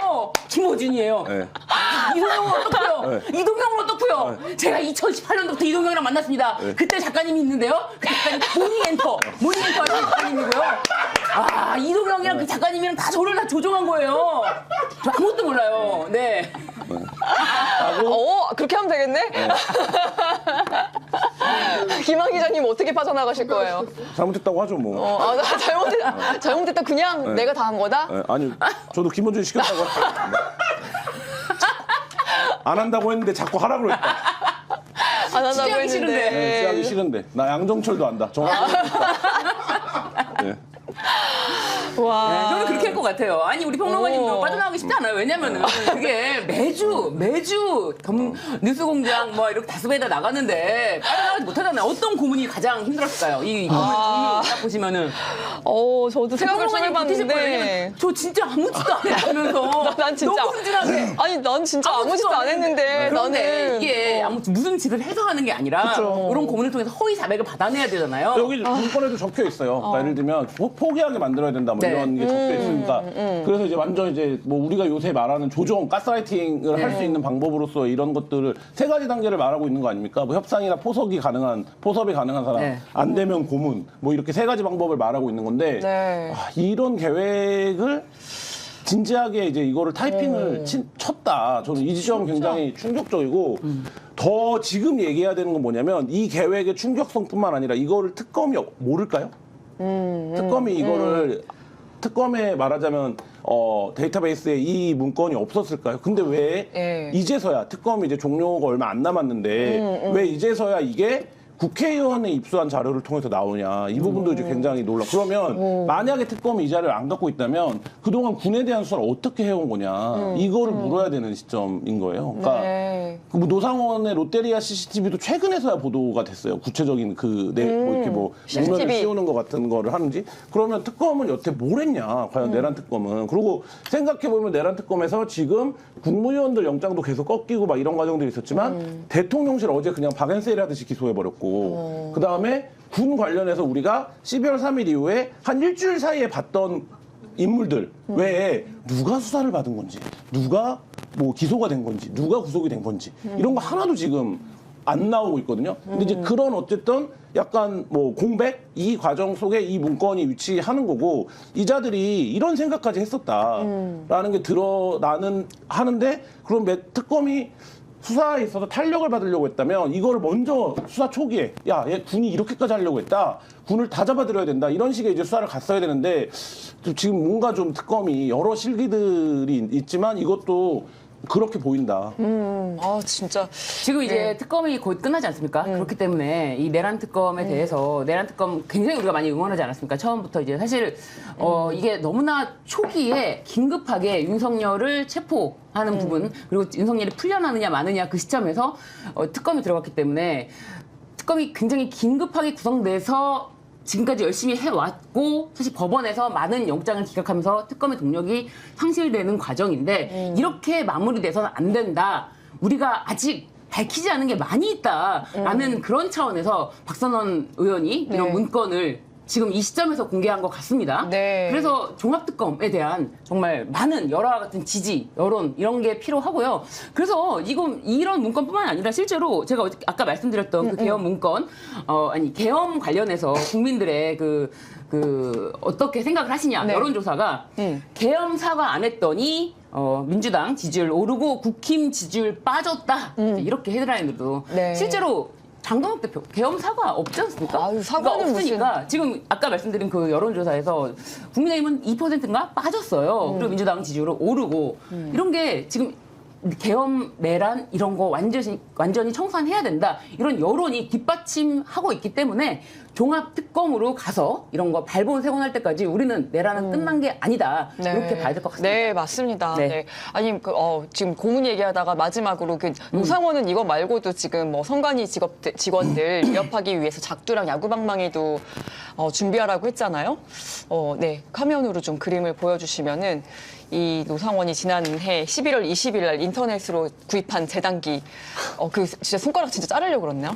김어준이에요. 네. 이동형은 어떻고요? 이동형은 어떻고요? 제가 2018년도부터 이동형이랑 만났습니다. 그때 작가님이 있는데요. 그 작가님 모닝엔터 하시는 작가님이고요. 아, 이동형이랑 그 작가님이랑 다 저를 다 조종한 거예요. 저 아무것도 몰라요. 네. 그렇게 하면 되겠네? 김한 기자님 어떻게 빠져나가실 거예요? 잘못했다고 하죠 뭐. 잘못했다. 그냥 내가 다 한 거다? 네, 아니 저도 김원준 시켰다고 안 한다고 했는데 자꾸 하라고 그랬다. 안 한다고 진짜 하기 했는데. 싫은데. 네, 하기 싫은데 나 양정철도 안다. 정확히. 네. 와. 네, 저는 그렇게 할 것 같아요. 아니 우리 평론가님도 빠져나가기 쉽지 않아요. 왜냐면은 그게 매주 뉴스공장 뭐 이렇게 다수배다 나갔는데 빠져나가지 못하잖아요. 어떤 고문이 가장 힘들었을까요? 이 고문 종류 딱 보시면은 저도 생각을 좀 평론가님 버티실 거예요. 해봤는데. 왜냐면 저 진짜 아무짓도 안 했다면서 난 진짜. 너무 흠진하게. 아니, 난 진짜 아무 짓도 안 했는데. 그런데 나는. 이게 무슨 짓을 해서 하는 게 아니라 이런 고문을 통해서 허위 자백을 받아내야 되잖아요. 여기 문건에도 적혀 있어요. 그러니까 예를 들면 포기하게 만들어야 된다 뭐 네. 이런 게 적혀 있으니까 그래서 이제 완전 이제 뭐 우리가 요새 말하는 조종, 가스라이팅을 할 수 있는 방법으로서 이런 것들을 세 가지 단계를 말하고 있는 거 아닙니까? 뭐 협상이나 포섭이 가능한 사람, 네. 안 되면 고문, 뭐 이렇게 세 가지 방법을 말하고 있는 건데 네. 이런 계획을 진지하게 이제 이거를 타이핑을 쳤다. 저는 이 지점 굉장히 충격적이고 더 지금 얘기해야 되는 건 뭐냐면 이 계획의 충격성뿐만 아니라 이거를 특검이 모를까요? 특검이 이거를 특검에 말하자면 데이터베이스에 이 문건이 없었을까요? 근데 왜 예. 이제서야 특검이 이제 종료가 얼마 안 남았는데 왜 이제서야 이게 국회의원에 입수한 자료를 통해서 나오냐 이 부분도 이제 굉장히 놀라. 그러면 만약에 특검이 이 자료를 안 갖고 있다면 그동안 군에 대한 수사를 어떻게 해온 거냐 이거를 물어야 되는 시점인 거예요. 그러니까 네. 뭐 노상원의 롯데리아 CCTV도 최근에서야 보도가 됐어요. 구체적인 뭐 이렇게 뭐 CCTV. 장면을 씌우는 것 같은 거를 하는지. 그러면 특검은 여태 뭘 했냐 과연 내란 특검은. 그리고 생각해 보면 내란 특검에서 지금 국무위원들 영장도 계속 꺾이고 막 이런 과정들이 있었지만 대통령실 어제 그냥 박앤세일 하듯이 기소해 버렸고. 그 다음에 군 관련해서 우리가 12월 3일 이후에 한 일주일 사이에 봤던 인물들 외에 누가 수사를 받은 건지, 누가 뭐 기소가 된 건지, 누가 구속이 된 건지 이런 거 하나도 지금 안 나오고 있거든요. 근데 이제 그런 어쨌든 약간 뭐 공백 이 과정 속에 이 문건이 위치하는 거고 이자들이 이런 생각까지 했었다라는 게 나는 하는데 그럼 특검이 수사에 있어서 탄력을 받으려고 했다면 이거를 먼저 수사 초기에 얘 군이 이렇게까지 하려고 했다. 군을 다 잡아들여야 된다. 이런 식의 이제 수사를 갔어야 되는데 지금 뭔가 좀 특검이 여러 실기들이 있지만 이것도 그렇게 보인다. 진짜. 지금 이제 특검이 곧 끝나지 않습니까? 그렇기 때문에 이 내란 특검에 대해서 내란 특검 굉장히 우리가 많이 응원하지 않았습니까? 처음부터 이제 사실 이게 너무나 초기에 긴급하게 윤석열을 체포하는 부분 그리고 윤석열이 풀려나느냐 마느냐 그 시점에서 특검이 들어갔기 때문에 특검이 굉장히 긴급하게 구성돼서 지금까지 열심히 해왔고 사실 법원에서 많은 영장을 기각하면서 특검의 동력이 상실되는 과정인데 이렇게 마무리돼서는 안 된다. 우리가 아직 밝히지 않은 게 많이 있다라는 그런 차원에서 박선원 의원이 이런 문건을 지금 이 시점에서 공개한 것 같습니다. 네. 그래서 종합특검에 대한 정말 많은 여러 같은 지지, 여론 이런 게 필요하고요. 그래서 이런 문건뿐만 아니라 실제로 제가 아까 말씀드렸던 그 계엄 문건, 계엄 관련해서 국민들의 그 어떻게 생각을 하시냐 네. 여론조사가 계엄 사과 안 했더니 민주당 지지율 오르고 국힘 지지율 빠졌다 이렇게 헤드라인으로 네. 실제로 장동혁 대표 계엄 사과 없지 않습니까? 아유, 사과는 그러니까 없으니까 지금 아까 말씀드린 그 여론조사에서 국민의힘은 2%인가 빠졌어요. 그리고 민주당 지지율은 오르고 이런 게 지금 계엄, 내란 이런 거 완전히 청산해야 된다. 이런 여론이 뒷받침하고 있기 때문에 종합특검으로 가서 이런 거 발본 세곤할 때까지 우리는 내란은 끝난 게 아니다. 네. 이렇게 봐야 될 것 같습니다. 네, 맞습니다. 네. 네. 아니, 지금 고문 얘기하다가 마지막으로 노상원은 이거 말고도 지금 뭐 선관위 직원들 위협하기 위해서 작두랑 야구방망이도 준비하라고 했잖아요. 네. 화면으로 좀 그림을 보여주시면은 이 노상원이 지난해 11월 20일 날 인터넷으로 구입한 재단기, 진짜 손가락 진짜 자르려고 그러네요.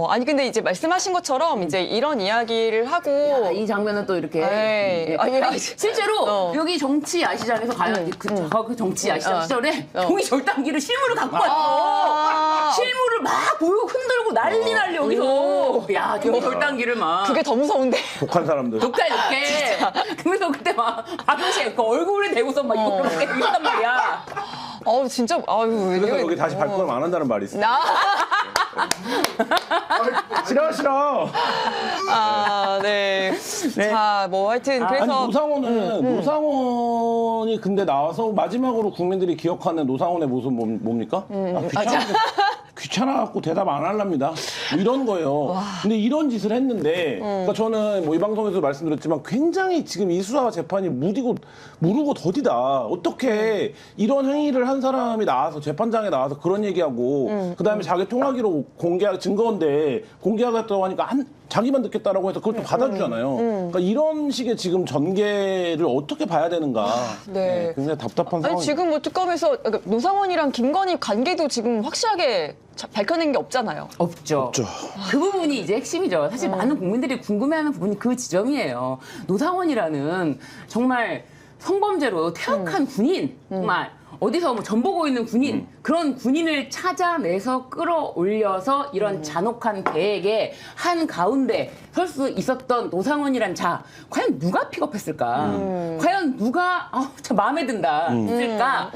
아니 근데 이제 말씀하신 것처럼 이제 이런 이야기를 하고 이 장면은 또 이렇게 에이, 예. 아니, 아니, 실제로 여기 정치 야시장에서 과연 그 정치 야시장 시절에 종이 절단기를 실물을 갖고 왔어. 실물을 막 보고 흔들고 난리 여기서 야 종이 절단기를 막 그게 더 무서운데. 독한 사람들. 독해. 그래서 그때 막 박용식 그 얼굴에 대고서 막 이렇게 이랬단 말이야. 진짜 아유 그래서 여기 다시 발걸음 안 한다는 말이 있어. 싫어. 네. 자, 뭐 하여튼 그래서 아니 노상원이 근데 나와서 마지막으로 국민들이 기억하는 노상원의 모습 뭡니까? 귀찮아갖고 대답 안 할랍니다. 뭐 이런 거예요. 근데 이런 짓을 했는데, 그러니까 저는 뭐 이 방송에서 말씀드렸지만 굉장히 지금 이 수사와 재판이 무르고 더디다. 어떻게 이런 행위를 한 사람이 나와서 재판장에 나와서 그런 얘기하고, 그 다음에 자기 통화기로 증거인데 공개하겠다고 하니까 자기만 듣겠다라고 해서 그걸 또 받아주잖아요. 그러니까 이런 식의 지금 전개를 어떻게 봐야 되는가. 네. 굉장히 답답한 상황이. 아니 지금 뭐 특검에서 그러니까 노상원이랑 김건희 관계도 지금 확실하게 밝혀낸 게 없잖아요. 없죠. 그 부분이 이제 핵심이죠. 사실 많은 국민들이 궁금해하는 부분이 그 지점이에요. 노상원이라는 정말 성범죄로 퇴학한 군인, 정말 어디서 뭐 전보고 있는 군인, 그런 군인을 찾아내서 끌어올려서 이런 잔혹한 계획의 한 가운데 설 수 있었던 노상원이란 자, 과연 누가 픽업했을까? 과연 누가 참 마음에 든다 했을까?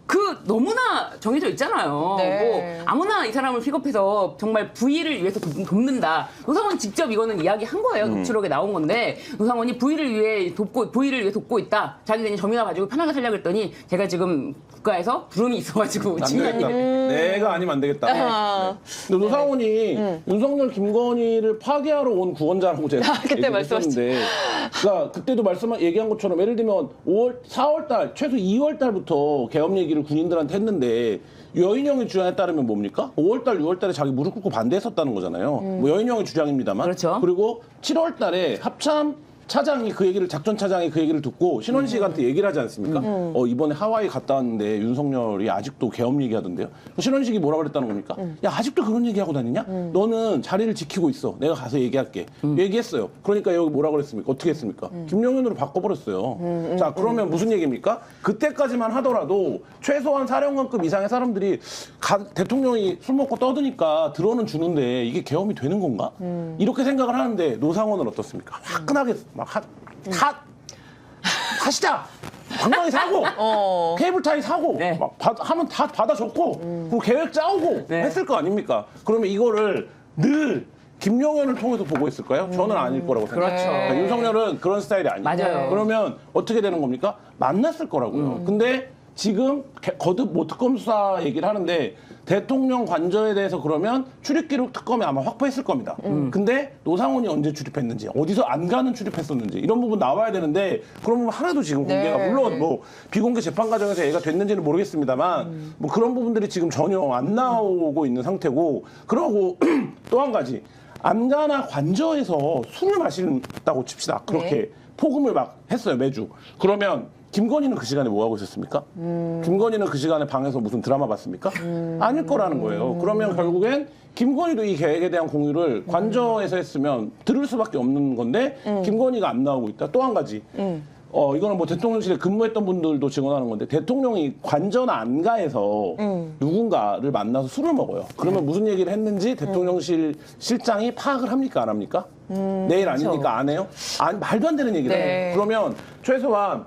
그 너무나 정해져 있잖아요. 네. 뭐 아무나 이 사람을 픽업해서 정말 부의를 위해서 돕는다. 노상원 직접 이거는 이야기한 거예요. 녹취록에 나온 건데 노상원이 부의를 위해 돕고 있다. 자기가 이제 점유나 가지고 편하게 살려고 했더니 제가 지금 국가에서 부름이 있어가지고 안 되겠다. 내가 아니면 안 되겠다. 근데 노상원이 윤석열, 김건희를 파괴하러 온 구원자라고 제가 그때 말씀하셨는데, 그러니까 그때도 얘기한 것처럼 예를 들면 4월달 최소 2월달부터 계엄 얘기를 군인들한테 했는데 여인형의 주장에 따르면 뭡니까? 5월달, 6월달에 자기 무릎 꿇고 반대했었다는 거잖아요. 뭐 여인형의 주장입니다만. 그렇죠. 그리고 7월달에 합참 차장이 작전 차장이 그 얘기를 듣고 신원식한테 얘기를 하지 않습니까? 이번에 하와이 갔다 왔는데 윤석열이 아직도 계엄 얘기하던데요. 신원식이 뭐라 그랬다는 겁니까? 야, 아직도 그런 얘기하고 다니냐? 너는 자리를 지키고 있어. 내가 가서 얘기할게. 얘기했어요. 그러니까 여기 뭐라 그랬습니까? 어떻게 했습니까? 김용현으로 바꿔버렸어요. 자, 그러면 무슨 얘기입니까? 그때까지만 하더라도 최소한 사령관급 이상의 사람들이 대통령이 술 먹고 떠드니까 들어는 주는데 이게 계엄이 되는 건가? 이렇게 생각을 하는데 노상원은 어떻습니까? 화끈하게 하시자. 방망이 사고, 케이블타이 사고, 네. 하면 다 받아줬고, 그리고 계획 짜오고 했을 거 아닙니까? 그러면 이거를 늘 김용현을 통해서 보고 있을까요? 저는 아닐 거라고 생각해요. 그렇죠. 그러니까 윤석열은 그런 스타일이 아니에요. 맞아요. 그러면 어떻게 되는 겁니까? 만났을 거라고요. 근데 지금 거듭 특검 수사 얘기를 하는데 대통령 관저에 대해서 그러면 출입기록 특검이 아마 확보했을 겁니다. 근데 노상원이 언제 출입했는지, 어디서 안 가는 출입했었는지 이런 부분 나와야 되는데 그런 부분 하나도 지금 공개가 물론 뭐 비공개 재판 과정에서 얘가 됐는지는 모르겠습니다만 뭐 그런 부분들이 지금 전혀 안 나오고 있는 상태고 그러고 또 한 가지 안가나 관저에서 술을 마신다고 칩시다. 그렇게 폭음을 막 했어요 매주. 그러면 김건희는 그 시간에 뭐 하고 있었습니까? 김건희는 그 시간에 방에서 무슨 드라마 봤습니까? 아닐 거라는 거예요. 그러면 결국엔 김건희도 이 계획에 대한 공유를 관저에서 했으면 들을 수밖에 없는 건데 김건희가 안 나오고 있다. 또 한 가지. 이거는 뭐 대통령실에 근무했던 분들도 증언하는 건데 대통령이 관저나 안가에서 누군가를 만나서 술을 먹어요. 그러면 무슨 얘기를 했는지 대통령실 실장이 파악을 합니까? 안 합니까? 내일 아니니까 안 해요? 말도 안 되는 얘기를 해요. 그러면 최소한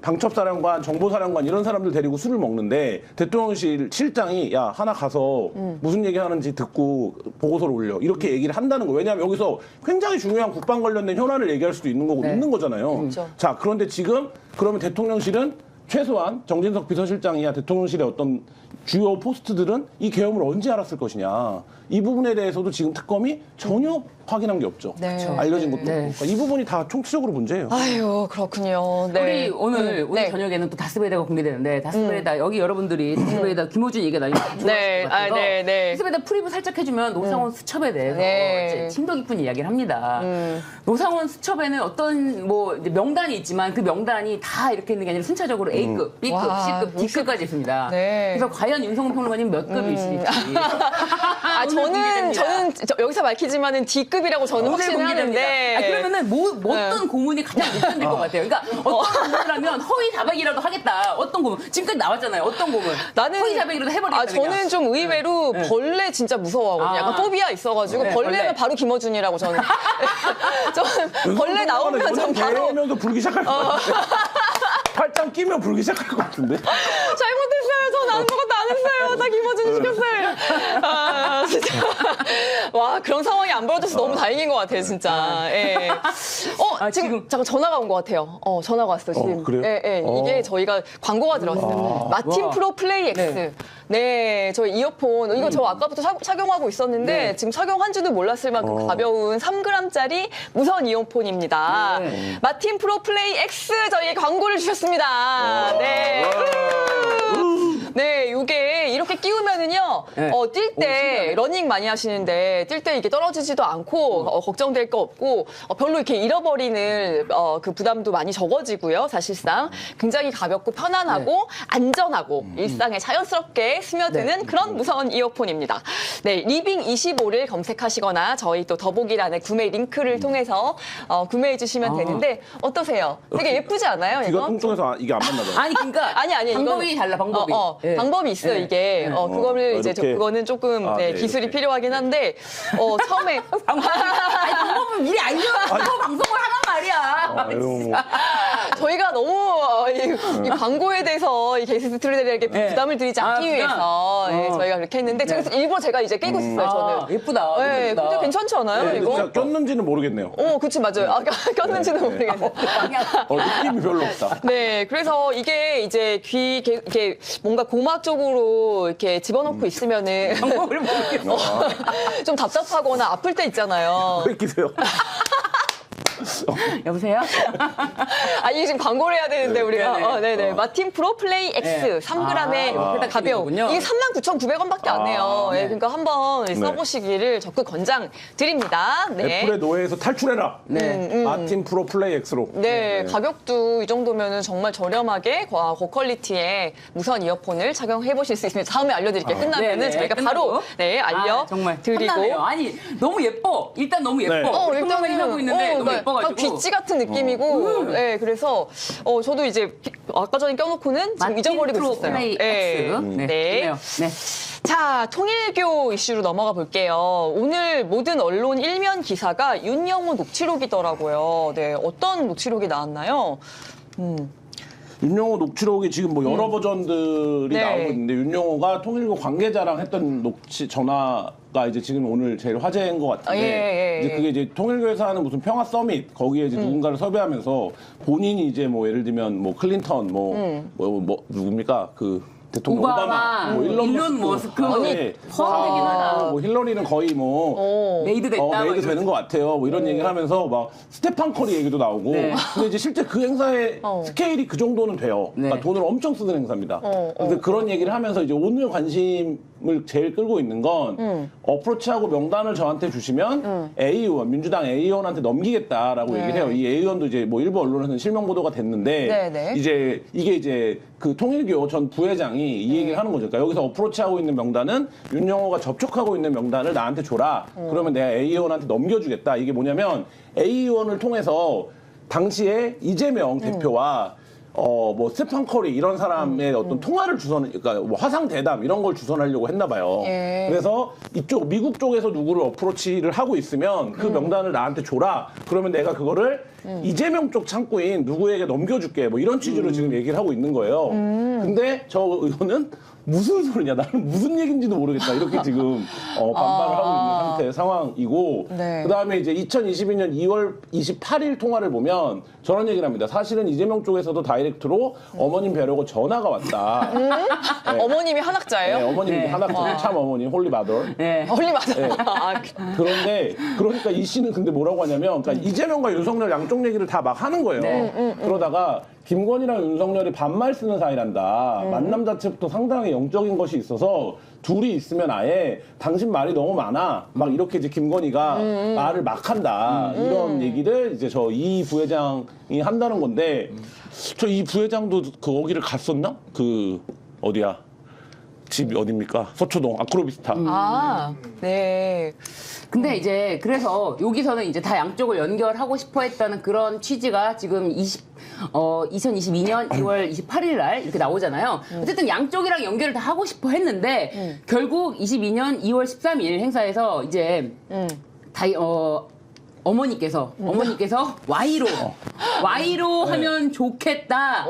방첩사령관, 정보사령관 이런 사람들 데리고 술을 먹는데 대통령실 실장이 야 하나 가서 무슨 얘기하는지 듣고 보고서를 올려 이렇게 얘기를 한다는 거예요. 왜냐하면 여기서 굉장히 중요한 국방 관련된 현안을 얘기할 수도 있는 거고 있는 거잖아요. 그렇죠. 자 그런데 지금 그러면 대통령실은 최소한 정진석 비서실장이야 대통령실의 어떤 주요 포스트들은 이 계엄을 언제 알았을 것이냐. 이 부분에 대해서도 지금 특검이 전혀 확인한 게 없죠. 네. 알려진 것도 없고. 그러니까 이 부분이 다 총체적으로 문제예요. 아유 그렇군요. 네. 우리 오늘 저녁에는 또 다스베이다가 공개되는데 다스베이다 여기 여러분들이 다스베이다 김호준 얘기가 나니까 네. 네. 다스베이다 프리뷰 살짝 해주면 노상원 수첩에 대해서 네. 이제 심도 깊은 이야기를 합니다. 노상원 수첩에는 어떤 뭐 이제 명단이 있지만 그 명단이 다 이렇게 있는 게 아니라 순차적으로 A급, B급, 와, C급, D급까지 있습니다. 네. 그래서 과연 과연 윤성훈 평론가님 몇 급이실지. 아, 저는 여기서 밝히지만은 D급이라고 저는 오늘 확신을 공개됩니다. 하는데. 아, 그러면은 어떤 고문이 가장 못견딜 것 같아요? 그러니까 어떤 고문을 하면 허위 자백이라도 하겠다. 어떤 고문? 지금까지 나왔잖아요. 어떤 고문? 허위 자백이라도 해버리겠다. 아, 저는 좀 의외로 벌레 진짜 무서워하거든요. 약간 포비아 있어가지고 네, 벌레면 벌레. 바로 김어준이라고 저는. 저는 벌레 나오면 전 바로 면도 불기 시작할 것 같은데. 팔짱 끼면 불기 시작할 것 같은데. 잘못했어요. 전 아무것도 안 했어요. 다 김어준이 시켰어요. 아, 진짜. 와, 그런 상황이 안 벌어져서 너무 다행인 것 같아요, 진짜. 예. 지금 잠깐 전화가 온 것 같아요. 전화가 왔어요, 지금. 그래요? 예, 예. 이게 저희가 광고가 들어왔어요. 마틴 와. 프로 플레이 X. 네, 저희 이어폰. 이거 저 아까부터 착용하고 있었는데 네. 지금 착용한 줄도 몰랐을 만큼 가벼운 3g짜리 무선 이어폰입니다. 네. 마틴 프로 플레이 X 저희 광고를 주셨습니다. 네. 네, 이게 이렇게 끼우면은요, 네. 뛸 때 러닝 많이 하시는데 뛸 때 이게 떨어지지도 않고 걱정될 거 없고 별로 이렇게 잃어버리는 그 부담도 많이 적어지고요. 사실상 굉장히 가볍고 편안하고 안전하고 일상에 자연스럽게 스며드는 그런 무선 이어폰입니다. 네, 리빙 25를 검색하시거나 저희 또 더보기란의 구매 링크를 통해서 구매해 주시면 되는데 어떠세요? 되게 예쁘지 않아요? 귀가 이거? 뚱뚱해서 이게 안 맞나 봐요. 아니, 그러니까. 아니, 방법이 이거는- 달라, 방법이. 예. 방법이 있어요, 네. 이게. 네. 그거를 이제 이렇게. 그거는 조금 네, 기술이 이렇게. 필요하긴 한데, 처음에. 아니, 방법을 미리 알려가지고 방송을 하란 말이야. 아유, 뭐. 저희가 너무 이 광고에 대해서 이 게스트들에게 네. 부담을 드리지 않기 부담. 위해서 저희가 그렇게 했는데, 그래서 일부러 제가 이제 끼고 있어요, 저는. 예쁘다. 네, 예쁘다. 근데 괜찮지 않아요, 근데 이거? 진짜 꼈는지는 모르겠네요. 그치, 맞아요. 꼈는지는 모르겠어요. 느낌이 별로 없다. 네, 그래서 이게 이제 이렇게 뭔가 고막 쪽으로 이렇게 집어넣고 있으면은 방법을 모르겠어. 좀 답답하거나 아플 때 있잖아요. 왜 끼세요? 여보세요? 이게 지금 광고를 해야 되는데 우리가. 네네. 네네. 마틴 프로 플레이 X 네. 3g의 옆에다 가벼운. 끼는군요. 이게 39,900원밖에 안 해요. 네. 그러니까 한번 써보시기를 적극 권장드립니다. 네. 애플의 노예에서 탈출해라. 네. 마틴 프로 플레이 X로. 네, 가격도 이 정도면은 정말 저렴하게 고퀄리티의 무선 이어폰을 착용해 보실 수 있습니다. 다음에 알려드릴게요. 끝나면은 네네. 저희가 끝나고. 바로 정말 알려드리고. 탐나네요. 아니, 너무 예뻐. 일단 너무 예뻐. 네. 일단은 하고 있는데 너무 예뻐가지고. 귀찌 같은 느낌이고, 네, 그래서 저도 이제 아까 전에 껴놓고는 지금 잊어버리고 있었어요. 플레이 네. X. 네. 좋네요. 네. 자, 통일교 이슈로 넘어가 볼게요. 오늘 모든 언론 일면 기사가 윤영호 녹취록이더라고요. 네, 어떤 녹취록이 나왔나요? 윤영호 녹취록이 지금 뭐 여러 버전들이 네. 나오고 있는데 윤영호가 통일교 관계자랑 했던 전화가 이제 지금 오늘 제일 화제인 것 같은데 이제 그게 이제 통일교에서 하는 무슨 평화 서밋 거기에 이제 누군가를 섭외하면서 본인이 이제 뭐 예를 들면 뭐 클린턴 뭐 누굽니까 그 대통령 오바마, 뭐 일론 머스크. 네. 포함되긴 하다. 뭐 힐러리는 거의 뭐 메이드 됐다. 메이드 되는 것 같아요. 뭐 이런 얘기를 하면서 막 스테판 커리 얘기도 나오고. 네. 근데 이제 실제 그 행사의 스케일이 그 정도는 돼요. 그러니까 네. 돈을 엄청 쓰는 행사입니다. 근데 그런 얘기를 하면서 이제 오늘 관심을 제일 끌고 있는 건 어프로치하고 명단을 저한테 주시면 A 의원, 민주당 A 의원한테 넘기겠다라고 얘기를 해요. 이 A 의원도 이제 뭐 일부 언론에서는 실명 보도가 됐는데 네, 네. 이제 이게 이제 그 통일교 전 부회장이 이 얘기를 하는 거죠. 그러니까 여기서 어프로치하고 있는 명단은 윤영호가 접촉하고 있는 명단을 나한테 줘라. 그러면 내가 A 의원한테 넘겨주겠다. 이게 뭐냐면 A 의원을 통해서 당시에 이재명 대표와 뭐 스테판 커리 이런 사람의 어떤 통화를 그러니까 뭐 화상 대담 이런 걸 주선하려고 했나 봐요. 예. 그래서 이쪽 미국 쪽에서 누구를 어프로치를 하고 있으면 그 명단을 나한테 줘라. 그러면 내가 그거를 이재명 쪽 창구인 누구에게 넘겨줄게. 뭐 이런 취지로 지금 얘기를 하고 있는 거예요. 근데 저 의원은 무슨 소리냐, 나는 무슨 얘기인지도 모르겠다. 이렇게 지금 반발을 하고 있는 상태의 상황이고, 네. 그다음에 이제 2022년 2월 28일 통화를 보면 저런 얘기를 합니다. 사실은 이재명 쪽에서도 다이렉트로 어머님 뵈려고 전화가 왔다. 네. 어머님이 한학자예요? 네, 어머님이 네. 하나 참 어머님 홀리마더. 네. 홀리 맞아요. 네. 그런데 그러니까 이 씨는 근데 뭐라고 하냐면 그러니까 이재명과 윤석열 양쪽 얘기를 다 막 하는 거예요. 그러다가 김건희랑 윤석열이 반말 쓰는 사이란다. 만남 자체부터 상당히 영적인 것이 있어서 둘이 있으면 아예 당신 말이 너무 많아. 막 이렇게 이제 김건희가 말을 막 한다. 이런 얘기를 이제 저 이 부회장이 한다는 건데 저 이 부회장도 거기를 갔었나? 그 어디야? 집이 어딥니까? 서초동 아크로비스타. 아, 네. 근데 이제 그래서 여기서는 이제 다 양쪽을 연결하고 싶어 했다는 그런 취지가 지금 2022년 2월 28일 날 이렇게 나오잖아요. 어쨌든 양쪽이랑 연결을 다 하고 싶어 했는데 결국 22년 2월 13일 행사에서 이제 어머니께서 Y로 하면 좋겠다.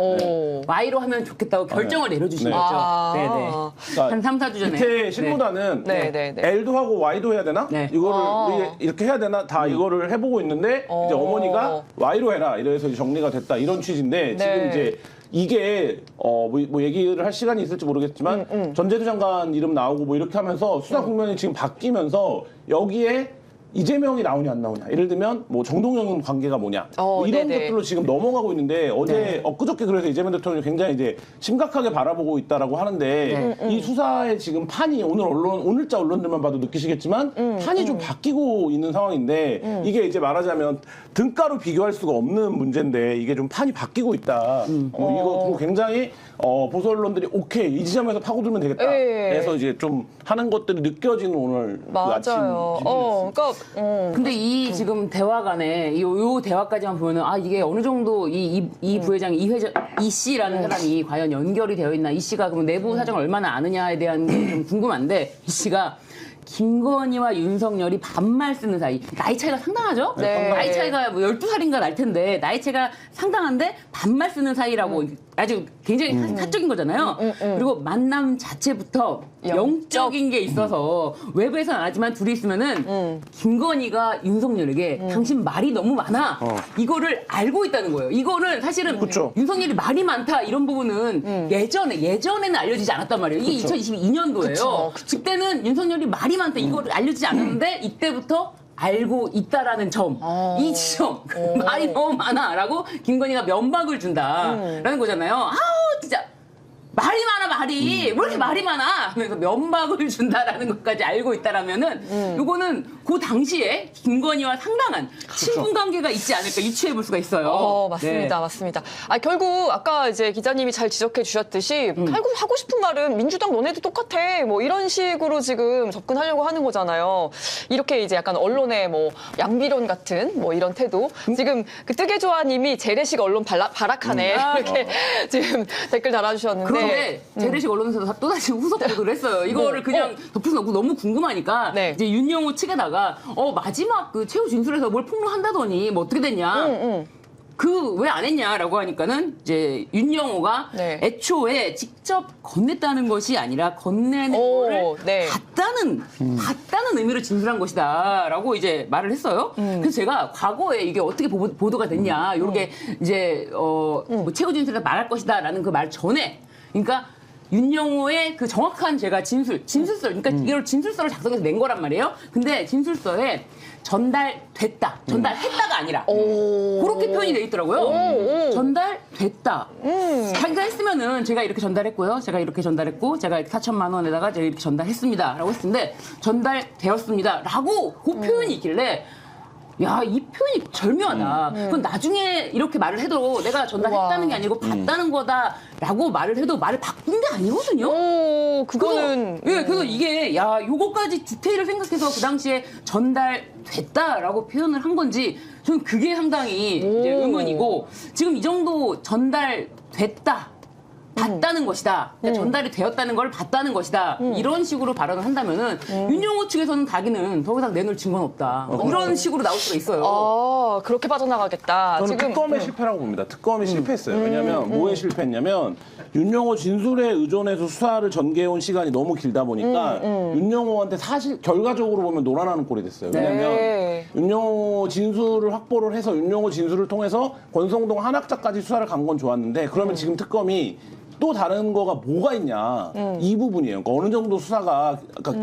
Y로 하면 좋겠다고 결정을 내려주신 네. 거죠. 아. 네네. 그러니까 한 3, 4주 전에. 밑에 실무단은 네, 네, 네. L도 하고 Y도 해야 되나? 네. 이거를 이렇게 해야 되나? 다 이거를 해보고 있는데 이제 어머니가 Y로 해라 이래서 이제 정리가 됐다 이런 취지인데 지금 네. 이제 이게 뭐 얘기를 할 시간이 있을지 모르겠지만 전재두 장관 이름 나오고 뭐 이렇게 하면서 수사 국면이 지금 바뀌면서 여기에 이재명이 나오냐 안 나오냐. 예를 들면 뭐 정동영 관계가 뭐냐. 뭐 이런 네네. 것들로 지금 넘어가고 있는데 어제 엊그저께 그래서 이재명 대통령이 굉장히 이제 심각하게 바라보고 있다라고 하는데 이 수사의 지금 판이 오늘자 언론들만 봐도 느끼시겠지만 판이 좀 바뀌고 있는 상황인데 이게 이제 말하자면 등가로 비교할 수가 없는 문제인데 이게 좀 판이 바뀌고 있다. 이거 굉장히 보수 언론들이 오케이 이 지점에서 파고들면 되겠다. 예. 그래서 이제 좀 하는 것들이 느껴지는 오늘 그 아침 맞아요. 기분이었습니다. 그러니까 근데 이 지금 대화 간에 요 대화까지만 보면은 이게 어느 정도 이 부회장 이 씨라는 사람이 과연 연결이 되어 있나 이 씨가 그럼 내부 사정을 얼마나 아느냐에 대한 게 좀 궁금한데 이 씨가 김건희와 윤석열이 반말 쓰는 사이. 나이 차이가 상당하죠? 네. 나이 차이가 뭐 12살인가 날 텐데 나이 차이가 상당한데 반말 쓰는 사이라고 아주 굉장히 사적인 거잖아요. 그리고 만남 자체부터 영적인 게 있어서 외부에서는 안 하지만 둘이 있으면은 김건희가 윤석열에게 당신 말이 너무 많아. 이거를 알고 있다는 거예요. 이거는 사실은 그쵸. 윤석열이 말이 많다 이런 부분은 예전에는 알려지지 않았단 말이에요. 이게 2022년도예요. 그때는 윤석열이 말이 많다 이거를 알려지지 않았는데 이때부터 알고 있다라는 점, 이 지점 말이 너무 많아라고 김건희가 면박을 준다라는 거잖아요. 진짜 말이 많아 말이 왜 이렇게 말이 많아 하면서 면박을 준다라는 것까지 알고 있다라면은 요거는 그 당시에 김건희와 상당한 친분 관계가 있지 않을까 유추해 볼 수가 있어요. 맞습니다. 네. 맞습니다. 결국 아까 이제 기자님이 잘 지적해 주셨듯이 결국 하고 싶은 말은 민주당 너네도 똑같아. 뭐 이런 식으로 지금 접근하려고 하는 거잖아요. 이렇게 이제 약간 언론의 뭐 양비론 같은 뭐 이런 태도. 지금 그 뜨개조아님이 재래식 언론 발악하네. 이렇게 지금 댓글 달아주셨는데. 그런데 재래식 언론에서 또다시 후속 보도를 했어요. 이거를 그냥 덮을 수 없고 너무 궁금하니까 네. 이제 윤영호 측에다가 마지막 그 최후 진술에서 뭘 폭로한다더니 뭐 어떻게 됐냐. 그 왜 안 했냐라고 하니까는 이제 윤영호가 네. 애초에 직접 건넸다는 것이 아니라 건네는 거를 네. 봤다는 의미로 진술한 것이다라고 이제 말을 했어요. 그래서 제가 과거에 이게 어떻게 보도가 됐냐, 요렇게 이제 뭐 최후 진술에서 말할 것이다라는 그 말 전에, 그러니까. 윤영호의 그 정확한 제가 진술서, 그러니까 이걸 진술서를 작성해서 낸 거란 말이에요. 근데 진술서에 전달했다가 아니라 그렇게 표현이 돼 있더라고요. 전달됐다. 자기가 했으면은 제가 이렇게 전달했고요. 제가 이렇게 전달했고 제가 4천만 원에다가 제가 이렇게 전달했습니다라고 했는데 전달되었습니다라고 그 표현이 있길래 야, 이 표현이 절묘하다. 그건 나중에 이렇게 말을 해도 내가 전달했다는 게 아니고 봤다는 거다라고 말을 해도 말을 바꾼 게 아니거든요. 그거는 그래서 이게 요거까지 디테일을 생각해서 그 당시에 전달됐다라고 표현을 한 건지 저는 그게 상당히 이제 의문이고, 지금 이 정도 전달됐다. 봤다는 것이다. 그러니까 전달이 되었다는 걸 봤다는 것이다. 이런 식으로 발언을 한다면은 윤영호 측에서는 자기는 더 이상 내놓을 증거는 없다. 이런 식으로 나올 수가 있어요. 그렇게 빠져나가겠다. 저는 지금 특검의 실패라고 봅니다. 특검이 실패했어요. 왜냐하면 뭐에 실패했냐면 윤영호 진술에 의존해서 수사를 전개해온 시간이 너무 길다 보니까 윤영호한테 사실 결과적으로 보면 놀아나는 꼴이 됐어요. 왜냐하면 네. 윤영호 진술을 확보를 해서 윤영호 진술을 통해서 권성동 한학자까지 수사를 간 건 좋았는데 그러면 지금 특검이 또 다른 거가 뭐가 있냐, 이 부분이에요. 그러니까 어느 정도 수사가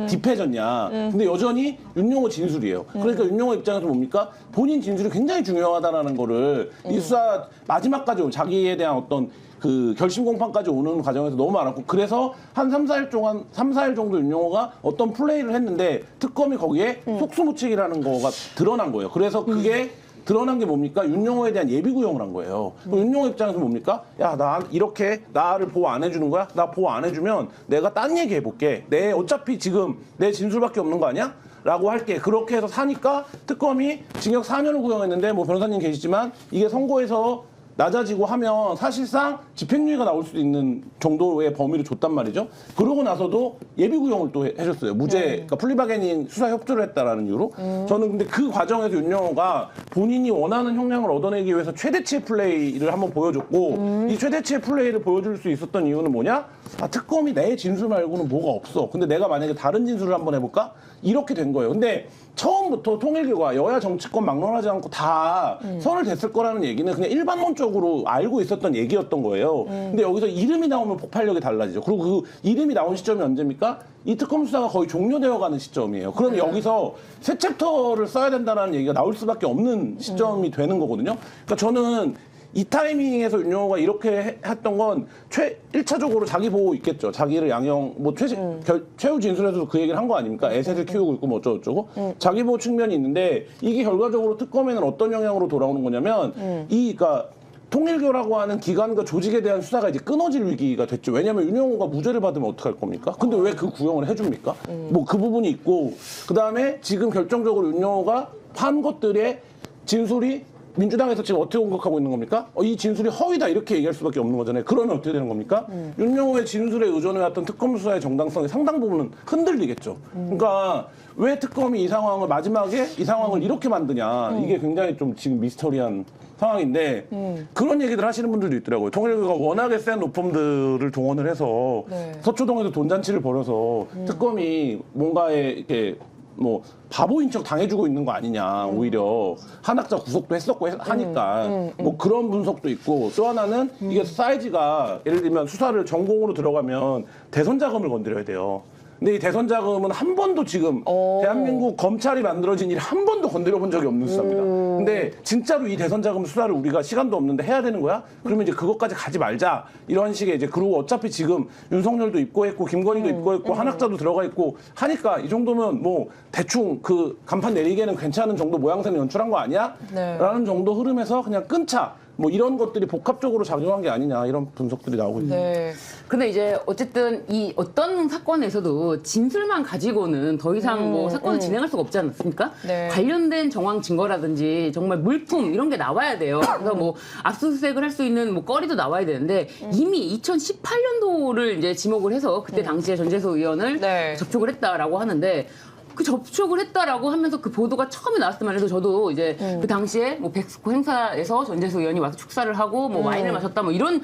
딥해졌냐. 근데 여전히 윤영호 진술이에요. 그러니까 윤영호 입장에서 뭡니까? 본인 진술이 굉장히 중요하다라는 거를 이 수사 마지막까지 자기에 대한 어떤 그 결심 공판까지 오는 과정에서 너무 많았고, 그래서 한 3, 4일 정도 윤영호가 어떤 플레이를 했는데 특검이 거기에 속수무책이라는 거가 드러난 거예요. 그래서 그게 드러난 게 뭡니까? 윤용호에 대한 예비 구형을 한 거예요. 그럼 윤용호 입장에서 뭡니까? 야, 나 이렇게 나를 보호 안 해주는 거야? 나 보호 안 해주면 내가 딴 얘기 해볼게. 내 어차피 지금 내 진술밖에 없는 거 아니야? 라고 할게. 그렇게 해서 사니까 특검이 징역 4년을 구형했는데 뭐 변호사님 계시지만 이게 선고에서 낮아지고 하면 사실상 집행유예가 나올 수도 있는 정도의 범위를 줬단 말이죠. 그러고 나서도 예비구형을 또 해줬어요. 무죄, 그러니까 플리바게닝 수사 협조를 했다라는 이유로. 저는 근데 그 과정에서 윤영호가 본인이 원하는 형량을 얻어내기 위해서 최대치의 플레이를 한번 보여줬고 이 최대치의 플레이를 보여줄 수 있었던 이유는 뭐냐? 아, 특검이 내 진술 말고는 뭐가 없어. 근데 내가 만약에 다른 진술을 한번 해볼까? 이렇게 된 거예요. 근데 처음부터 통일교가 여야 정치권 막론하지 않고 다 선을 댔을 거라는 얘기는 그냥 일반론적으로 알고 있었던 얘기였던 거예요. 근데 여기서 이름이 나오면 폭발력이 달라지죠. 그리고 그 이름이 나온 시점이 언제입니까? 이 특검 수사가 거의 종료되어 가는 시점이에요. 그러면 여기서 새 챕터를 써야 된다는 얘기가 나올 수밖에 없는 시점이 되는 거거든요. 그러니까 저는 이 타이밍에서 윤영호가 이렇게 했던 건 1차적으로 자기 보고 있겠죠. 자기를 양형, 뭐 최후 진술에서도 그 얘기를 한 거 아닙니까? 애셋을 키우고 있고 뭐 어쩌고저쩌고. 자기 보호 측면이 있는데 이게 결과적으로 특검에는 어떤 영향으로 돌아오는 거냐면 그러니까 통일교라고 하는 기관과 조직에 대한 수사가 이제 끊어질 위기가 됐죠. 왜냐하면 윤영호가 무죄를 받으면 어떡할 겁니까? 근데 왜 그 구형을 해줍니까? 뭐 그 부분이 있고 그다음에 지금 결정적으로 윤영호가 한 것들의 진술이 민주당에서 지금 어떻게 공격하고 있는 겁니까? 이 진술이 허위다 이렇게 얘기할 수밖에 없는 거잖아요. 그러면 어떻게 되는 겁니까? 윤영호의 진술에 의존해왔던 특검 수사의 정당성이 상당 부분은 흔들리겠죠. 그러니까 왜 특검이 이 상황을 마지막에 이 상황을 이렇게 만드냐. 이게 굉장히 좀 지금 미스터리한 상황인데 그런 얘기들 하시는 분들도 있더라고요. 통일교가 워낙에 센 로펌들을 동원을 해서 서초동에서 돈잔치를 벌여서 특검이 뭔가에 이렇게 뭐 바보인 척 당해주고 있는 거 아니냐. 오히려 한학자 구속도 했었고 하니까 뭐 그런 분석도 있고 또 하나는 이게 사이즈가 예를 들면 수사를 전공으로 들어가면 대선 자금을 건드려야 돼요. 근데 이 대선 자금은 한 번도 지금 대한민국 검찰이 만들어진 일 한 번도 건드려 본 적이 없는 수사입니다. 근데 진짜로 이 대선 자금 수사를 우리가 시간도 없는데 해야 되는 거야? 그러면 이제 그것까지 가지 말자. 이런 식의 이제 그리고 어차피 지금 윤석열도 입고했고 김건희도 입고했고 한학자도 들어가 있고 하니까 이 정도면 뭐 대충 그 간판 내리기에는 괜찮은 정도 모양새는 연출한 거 아니야? 네. 라는 정도 흐름에서 그냥 끊자. 뭐 이런 것들이 복합적으로 작용한 게 아니냐 이런 분석들이 나오고 있습니다. 네. 근데 이제 어쨌든 이 어떤 사건에서도 진술만 가지고는 더 이상 뭐 사건을 진행할 수가 없지 않습니까? 네. 관련된 정황 증거라든지 정말 물품 이런 게 나와야 돼요. 그래서 뭐 압수수색을 할 수 있는 뭐 거리도 나와야 되는데 이미 2018년도를 이제 지목을 해서 그때 당시에 전재수 의원을 네. 접촉을 했다라고 하는데 그 접촉을 했다라고 하면서 그 보도가 처음에 나왔을 때만 해도 저도 이제 그 당시에 뭐 백스코 행사에서 전재수 의원이 와서 축사를 하고 뭐 와인을 마셨다 뭐 이런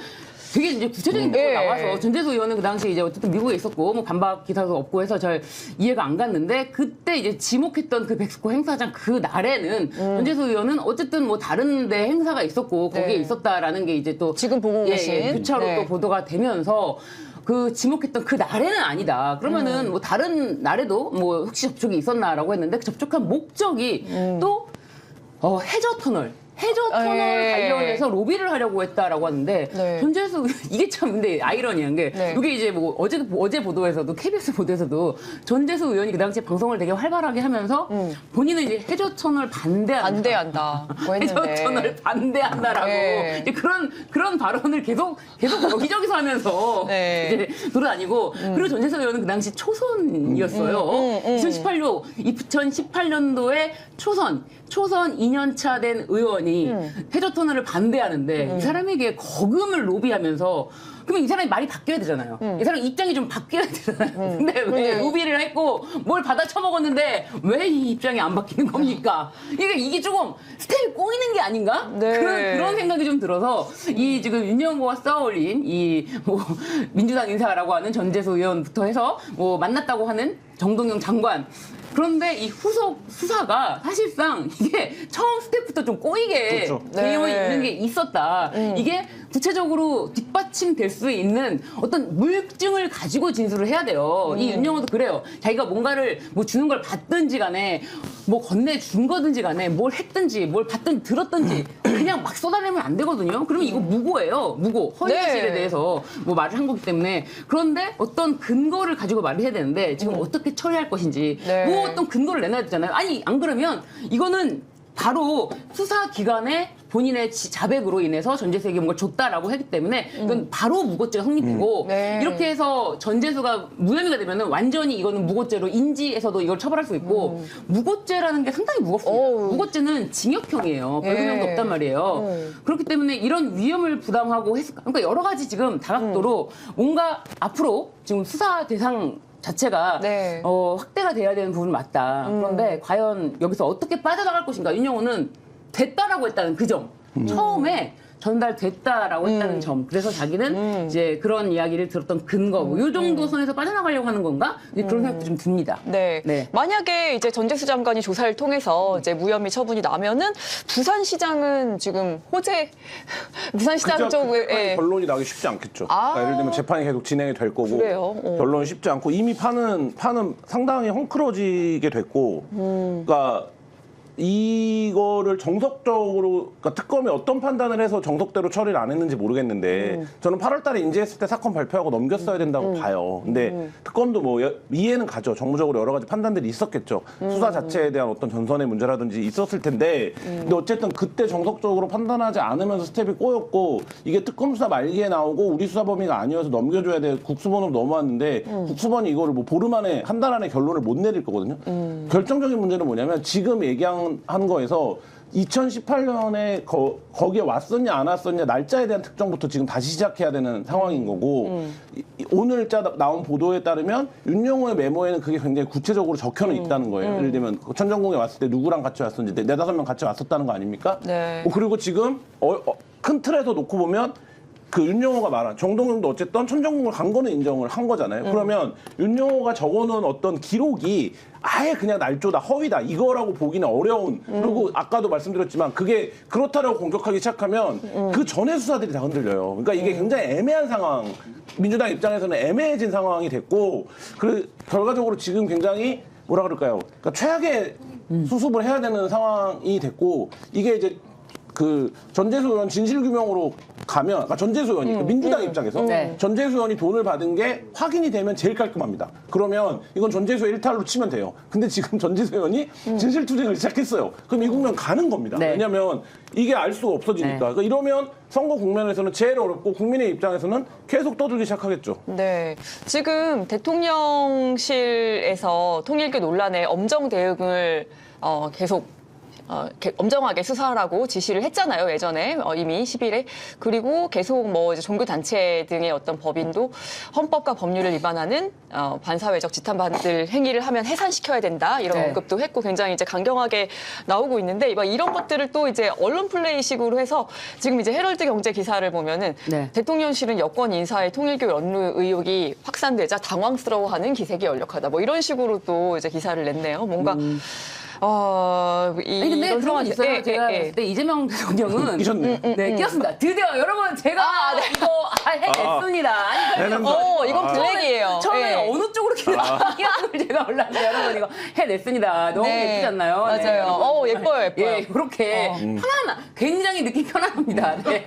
되게 이제 구체적인 게 네. 나와서 전재수 의원은 그 당시 이제 어쨌든 미국에 있었고 뭐 반박 기사도 없고 해서 잘 이해가 안 갔는데 그때 이제 지목했던 그 백스코 행사장 그 날에는 전재수 의원은 어쨌든 뭐 다른 데 행사가 있었고 거기에 네. 있었다라는 게 이제 또 지금 보고 계신. 교차로 네. 또 보도가 되면서 그 지목했던 그 날에는 아니다. 그러면은 뭐 다른 날에도 뭐 혹시 접촉이 있었나라고 했는데 그 접촉한 목적이 또 해저 터널 네. 관련해서 로비를 하려고 했다라고 하는데 네. 전재수 이게 참 근데 아이러니한 게 네. 이게 이제 뭐 어제 보도에서도 KBS 보도에서도 전재수 의원이 그 당시에 방송을 되게 활발하게 하면서 본인은 이제 해저 터널 반대한다. 뭐 해저 했는데. 터널 반대한다라고 네. 이제 그런 발언을 계속 여기저기서 하면서 네. 이제 돌아다니고 그리고 전재수 의원은 그 당시 초선이었어요. 2018년도에 초선 2년차 된 의원이 해저 터널을 반대하는데 이 사람에게 거금을 로비하면서 그러면 이 사람이 말이 바뀌어야 되잖아요. 이 사람 입장이 좀 바뀌어야 되잖아요. 근데 왜 로비를 했고 뭘 받아 처먹었는데 왜 이 입장이 안 바뀌는 겁니까? 이게 조금 스텝이 꼬이는 게 아닌가? 네. 그런 생각이 좀 들어서 이 지금 윤영호와 쌓아올린 이 뭐 민주당 인사라고 하는 전재수 의원부터 해서 뭐 만났다고 하는 정동영 장관 그런데 이 후속 수사가 사실상 이게 처음 스텝부터 좀 꼬이게 그렇죠. 되어 네. 있는 게 있었다. 이게 구체적으로 뒷받침될 수 있는 어떤 물증을 가지고 진술을 해야 돼요. 이 윤영호도 그래요. 자기가 뭔가를 뭐 주는 걸 받든지 간에 뭐 건네준 거든지 간에 뭘 했든지 뭘 받든지 들었든지 그냥 막 쏟아내면 안 되거든요. 그러면 이거 무고예요. 무고. 허위 사실에 네. 대해서 뭐 말을 한 거기 때문에 그런데 어떤 근거를 가지고 말을 해야 되는데 지금 어떻게 처리할 것인지 네. 뭐 어떤 근거를 내놔야 되잖아요. 아니 안 그러면 이거는 바로 수사기관에 본인의 자백으로 인해서 전재수에게 뭔가 줬다라고 했기 때문에 이건 바로 무고죄가 성립이고 네. 이렇게 해서 전재수가 무혐의가 되면은 완전히 이거는 무고죄로 인지에서도 이걸 처벌할 수 있고 무고죄라는 게 상당히 무겁습니다. 어우. 무고죄는 징역형이에요. 벌금형도 네. 없단 말이에요. 그렇기 때문에 이런 위험을 부담하고 그러니까 여러 가지 지금 다각도로 뭔가 앞으로 지금 수사 대상 자체가 네. 확대가 돼야 되는 부분이 맞다. 그런데 과연 여기서 어떻게 빠져나갈 것인가. 윤영호는 됐다라고 했다는 그 점. 처음에 전달됐다라고 했다는 점. 그래서 자기는 이제 그런 이야기를 들었던 근거고 이 정도 선에서 빠져나가려고 하는 건가? 이제 그런 생각도 좀 듭니다. 네. 네. 만약에 이제 전재수 장관이 조사를 통해서 이제 무혐의 처분이 나면은 부산시장은 지금 호재 부산시장 쪽에 예. 결론이 나기 쉽지 않겠죠. 아. 그러니까 예를 들면 재판이 계속 진행이 될 거고 그래요? 결론은 쉽지 않고 이미 판은 상당히 헝클어지게 됐고 그러니까 이거를 정석적으로 그러니까 특검이 어떤 판단을 해서 정석대로 처리를 안 했는지 모르겠는데 저는 8월 달에 인지했을 때 사건 발표하고 넘겼어야 된다고 봐요. 근데 특검도 뭐 이해는 가죠. 정무적으로 여러 가지 판단들이 있었겠죠. 수사 자체에 대한 어떤 전선의 문제라든지 있었을 텐데 근데 어쨌든 그때 정석적으로 판단하지 않으면서 스텝이 꼬였고 이게 특검 수사 말기에 나오고 우리 수사 범위가 아니어서 넘겨줘야 돼 국수본으로 넘어왔는데 국수본이 이거를 뭐 보름 안에 한 달 안에 결론을 못 내릴 거거든요. 결정적인 문제는 뭐냐면 지금 얘기한 거에서 2018년에 거기에 왔었냐 안 왔었냐 날짜에 대한 특정부터 지금 다시 시작해야 되는 상황인 거고 오늘자 나온 보도에 따르면 윤영호의 메모에는 그게 굉장히 구체적으로 적혀는 있다는 거예요. 예를 들면 천정궁에 왔을 때 누구랑 같이 왔었는지 4-5명 같이 왔었다는 거 아닙니까? 네. 그리고 지금 큰 틀에서 놓고 보면 그 윤영호가 말한 정동영도 어쨌든 천정궁을 간 거는 인정을 한 거잖아요. 그러면 윤영호가 적어놓은 어떤 기록이 아예 그냥 날조다, 허위다 이거라고 보기는 어려운. 그리고 아까도 말씀드렸지만 그게 그렇다라고 공격하기 시작하면 그 전에 수사들이 다 흔들려요. 그러니까 이게 굉장히 애매한 상황. 민주당 입장에서는 애매해진 상황이 됐고 그 결과적으로 지금 굉장히 뭐라 그럴까요? 그러니까 최악의 수습을 해야 되는 상황이 됐고 이게 이제 그 전재수 의원 진실규명으로 가면 그러니까 전재수 의원이 그러니까 민주당 입장에서 네. 전재수 의원이 돈을 받은 게 확인이 되면 제일 깔끔합니다. 그러면 이건 전재수의 일탈로 치면 돼요. 근데 지금 전재수 의원이 진실투쟁을 시작했어요. 그럼 이 국면 가는 겁니다. 네. 왜냐하면 이게 알 수가 없어지니까. 네. 그러니까 이러면 선거 국면에서는 제일 어렵고 국민의 입장에서는 계속 떠들기 시작하겠죠. 네. 지금 대통령실에서 통일교 논란에 엄정 대응을 계속 엄정하게 수사하라고 지시를 했잖아요, 예전에. 이미 10일에. 그리고 계속 뭐 이제 종교단체 등의 어떤 법인도 헌법과 법률을 위반하는 반사회적 지탄받을 행위를 하면 해산시켜야 된다. 이런 네. 언급도 했고 굉장히 이제 강경하게 나오고 있는데 막 이런 것들을 또 이제 언론 플레이식으로 해서 지금 이제 헤럴드 경제 기사를 보면은 네. 대통령실은 여권 인사의 통일교 연루 의혹이 확산되자 당황스러워하는 기색이 역력하다. 뭐 이런 식으로 또 이제 기사를 냈네요. 뭔가 아니 근데 그런 건 있어요. 제가 봤을 때 이재명 대통령은 끼셨네요. 네, 끼었습니다. 드디어 여러분 제가 이거 해냈습니다. 아니, 해낸다. 이건 블랙이에요. 처음에 네. 어느 쪽으로 방향을 제가 몰랐는데 여러분 이거 해냈습니다. 너무 네. 예쁘지 않나요? 맞아요. 예뻐요, 예뻐요. 예, 이렇게 굉장히 느낌 편안합니다. 네.